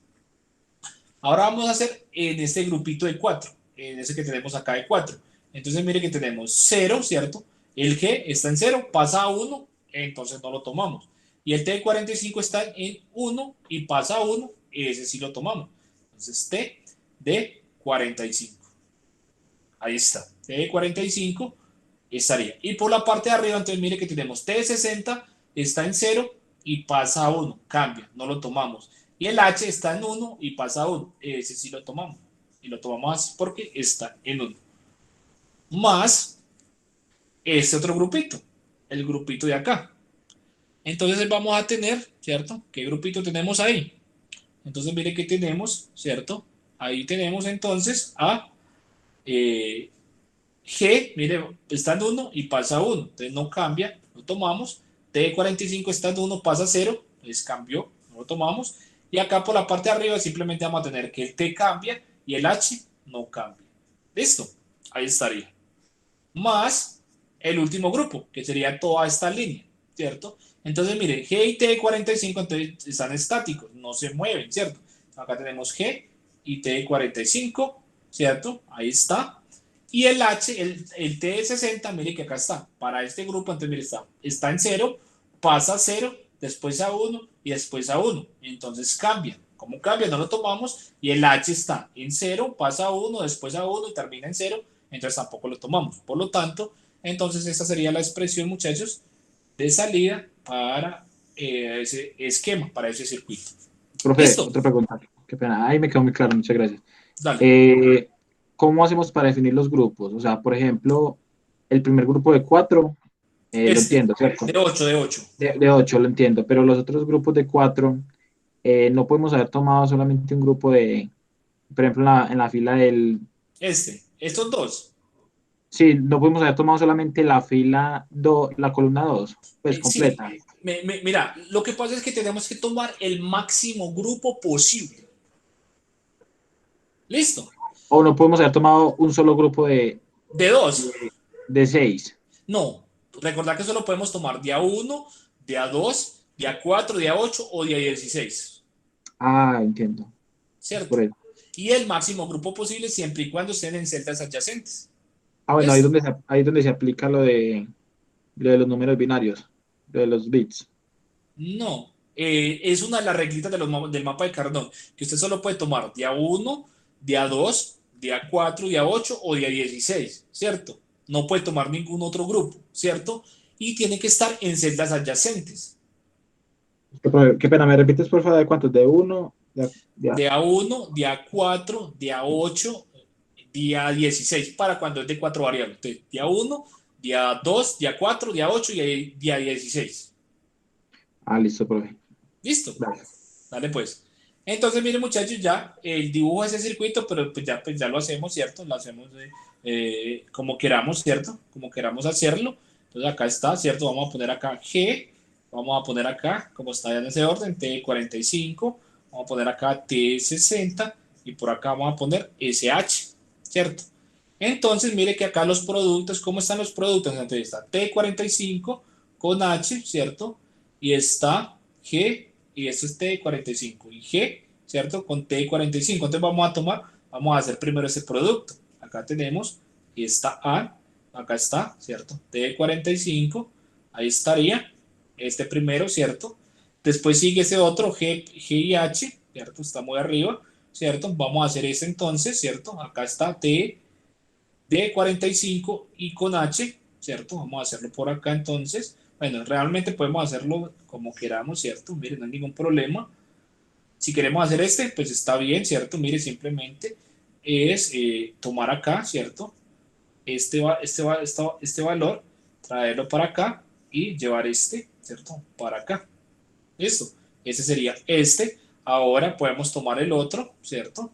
Ahora vamos a hacer en este grupito de 4. En ese que tenemos acá de 4. Entonces mire que tenemos 0, ¿cierto? El G está en 0, pasa a 1, entonces no lo tomamos. Y el T de 45 está en 1 y pasa a 1, ese sí lo tomamos. Entonces T de 45. Ahí está. T de 45 estaría. Y por la parte de arriba, entonces mire que tenemos T de 60, está en 0 y pasa a 1. Cambia, no lo tomamos. Y el H está en 1 y pasa a 1. Ese sí lo tomamos. Y lo tomamos así porque está en 1. Más este otro grupito. El grupito de acá. Entonces vamos a tener, ¿cierto? ¿Qué grupito tenemos ahí? Entonces mire que tenemos, ¿cierto? Ahí tenemos entonces a G, mire, está en 1 y pasa a 1. Entonces no cambia, lo tomamos. T de 45 está en 1, pasa a 0. Entonces cambió, no lo tomamos. Y acá por la parte de arriba simplemente vamos a tener que el T cambia y el H no cambia. ¿Listo? Ahí estaría. Más el último grupo, que sería toda esta línea, ¿cierto? Entonces, mire, G y T de 45 entonces están estáticos, no se mueven, ¿cierto? Acá tenemos G y T de 45, ¿cierto? Ahí está. Y el H, el T de 60, mire que acá está. Para este grupo, entonces, mire, está en 0, pasa a 0, después a 1 y después a 1. Entonces cambia. ¿Cómo cambia? No lo tomamos. Y el H está en 0, pasa a 1, después a 1 y termina en 0. Entonces tampoco lo tomamos. Por lo tanto, entonces esta sería la expresión, muchachos, de salida para ese esquema, para ese circuito. Profe, ¿Listo? otra pregunta. Qué pena. Ahí me quedó muy claro, muchas gracias. Dale. ¿Cómo hacemos para definir los grupos? O sea, por ejemplo, el primer grupo de 4, lo entiendo, ¿cierto? De 8, de 8. De 8, lo entiendo, pero los otros grupos de 4, no podemos haber tomado solamente un grupo de, por ejemplo, en la fila del... Estos dos. Sí, no podemos haber tomado solamente la fila, la columna 2, pues completa. Sí. Mira, lo que pasa es que tenemos que tomar el máximo grupo posible. ¿Listo? O no podemos haber tomado un solo grupo de 2. De 6. No, recordad que solo podemos tomar día 1, día 2, día 4, día 8 o día 16. Ah, entiendo. ¿Cierto? Por eso. Y el máximo grupo posible siempre y cuando estén en celdas adyacentes. Ah, bueno, ahí es donde se aplica lo de los números binarios, lo de los bits. No, es una de las reglitas del mapa de Cardón, que usted solo puede tomar día 1, día 2, día 4, día 8 o día 16, ¿cierto? No puede tomar ningún otro grupo, ¿cierto? Y tiene que estar en celdas adyacentes. Qué pena, ¿me repites por favor de cuántos? ¿De 1? Día 1, día 4, día 8, día 16, para cuando es de 4 variables. Entonces, día 1, día 2, día 4, día 8 y día 16. Ah, listo, profe. ¿Listo? Gracias. Dale pues. Entonces, miren muchachos, ya el dibujo de ese circuito, pero pues ya lo hacemos, ¿cierto? Lo hacemos como queramos, ¿cierto? Como queramos hacerlo. Entonces acá está, ¿cierto? Vamos a poner acá G, vamos a poner acá, como está ya en ese orden, T45, vamos a poner acá T60 y por acá vamos a poner SH, ¿cierto? Entonces, mire que acá los productos, ¿cómo están los productos? Entonces está T45 con H, ¿cierto? Y está G, y esto es T45, y G, ¿cierto? Con T45. Entonces vamos a hacer primero ese producto. Acá tenemos, y está A, acá está, ¿cierto? T45, ahí estaría, este primero, ¿cierto? Después sigue ese otro, G y H, ¿cierto? Está muy arriba, ¿cierto? Vamos a hacer este entonces, ¿cierto? Acá está T de 45 y con H, ¿cierto? Vamos a hacerlo por acá entonces. Bueno, realmente podemos hacerlo como queramos, ¿cierto? Miren, no hay ningún problema. Si queremos hacer este, pues está bien, ¿cierto? Mire, simplemente es tomar acá, ¿cierto? Este valor, traerlo para acá y llevar este, ¿cierto? Para acá. Listo. Ese sería este. Ahora podemos tomar el otro, ¿cierto?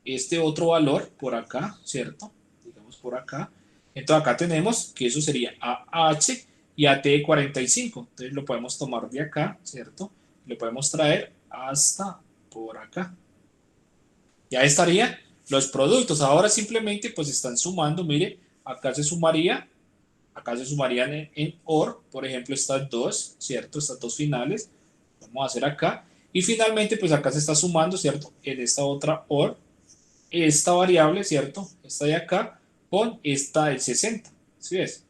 Este otro valor por acá, ¿cierto? Digamos por acá. Entonces acá tenemos que eso sería AH y AT de 45. Entonces lo podemos tomar de acá, ¿cierto? Lo podemos traer hasta por acá. Ya estarían los productos. Ahora simplemente pues están sumando. Mire, acá se sumarían en OR, por ejemplo, estas dos, ¿cierto? Estas dos finales. Vamos a hacer acá. Y finalmente pues acá se está sumando, ¿cierto? En esta otra OR. Esta variable, ¿cierto? Esta de acá con esta de 60. ¿Sí ves?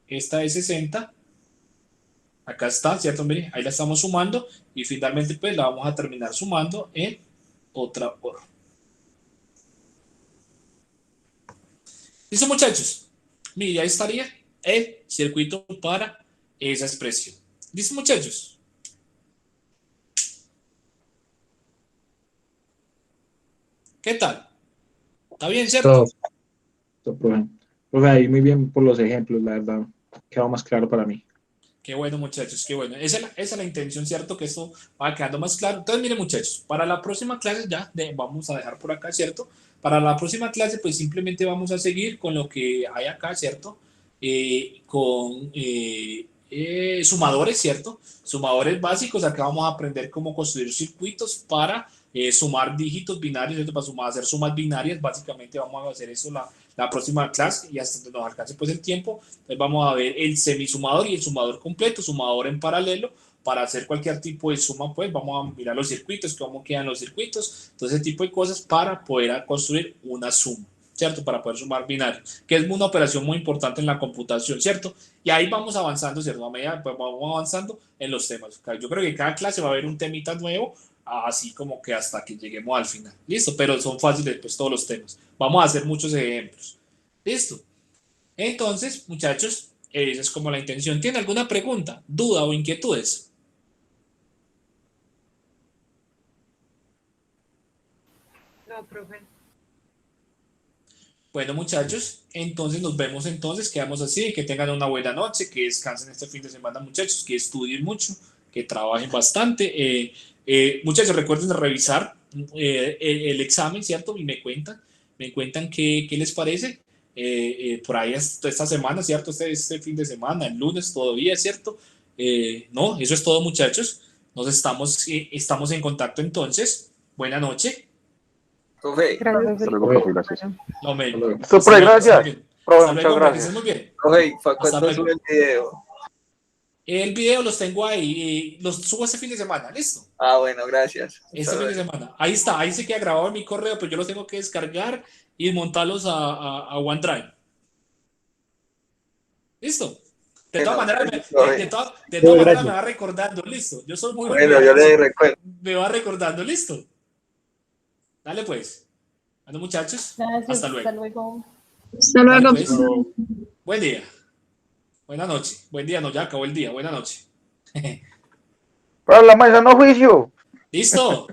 Esta de 60. Acá está, ¿cierto? Mire, ahí la estamos sumando y finalmente pues la vamos a terminar sumando en otra OR. ¿Listo, muchachos? Mire, ahí estaría el circuito para esa expresión. ¿Listo, muchachos? ¿Qué tal? ¿Está bien, cierto? Todo, profe, ahí muy bien por los ejemplos, la verdad. Quedó más claro para mí. Qué bueno, muchachos, qué bueno. Esa es la intención, ¿cierto? Que esto va quedando más claro. Entonces, miren, muchachos, para la próxima clase ya vamos a dejar por acá, ¿cierto? Para la próxima clase, pues simplemente vamos a seguir con lo que hay acá, ¿cierto? Con sumadores, ¿cierto? Sumadores básicos. Acá vamos a aprender cómo construir circuitos para sumar dígitos binarios, ¿cierto? Para hacer sumas binarias. Básicamente vamos a hacer eso la próxima clase y hasta donde nos alcance pues el tiempo. Entonces vamos a ver el semisumador y el sumador completo, sumador en paralelo. Para hacer cualquier tipo de suma, pues vamos a mirar los circuitos, cómo quedan los circuitos, todo ese tipo de cosas para poder construir una suma, ¿cierto? Para poder sumar binarios, que es una operación muy importante en la computación, ¿cierto? Y ahí vamos avanzando, ¿cierto? A medida pues vamos avanzando en los temas. Yo creo que cada clase va a haber un temita nuevo, así como que hasta que lleguemos al final. ¿Listo? Pero son fáciles pues todos los temas. Vamos a hacer muchos ejemplos. ¿Listo? Entonces, muchachos, esa es como la intención. ¿Tiene alguna pregunta, duda o inquietudes? No, profe. Bueno, muchachos, entonces nos vemos entonces, quedamos así, que tengan una buena noche, que descansen este fin de semana, muchachos, que estudien mucho, que trabajen bastante. Muchachos, recuerden revisar el examen, ¿cierto? Y me cuentan qué les parece. Por ahí esta semana, ¿cierto? Este fin de semana, el lunes todavía, ¿cierto? No, eso es todo, muchachos. Estamos en contacto entonces. Buena noche. Profe. Gracias, Hasta luego, profe, gracias. No, me. Profe, gracias. Profe, muchas gracias. Muy bien. Profe, ¿cuándo sube el video? El video los tengo ahí, los subo este fin de semana, ¿listo? Ah, bueno, gracias. Este fin de semana. Ahí está, ahí se queda grabado en mi correo, pero yo los tengo que descargar y montarlos a OneDrive. ¿Listo? De todas maneras, me va recordando, ¿listo? Yo soy muy bueno. Yo le recuerdo. Me va recordando, ¿listo? Dale pues. Bueno, muchachos, Gracias, hasta luego. Hasta luego. Hasta luego. Dale, pues. Buen día. Buena noche. Buen día, no, ya acabó el día. Buena noche. Para la mesa no juicio. Listo.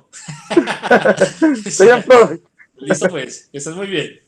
Listo, Listo, pues. Que estés muy bien.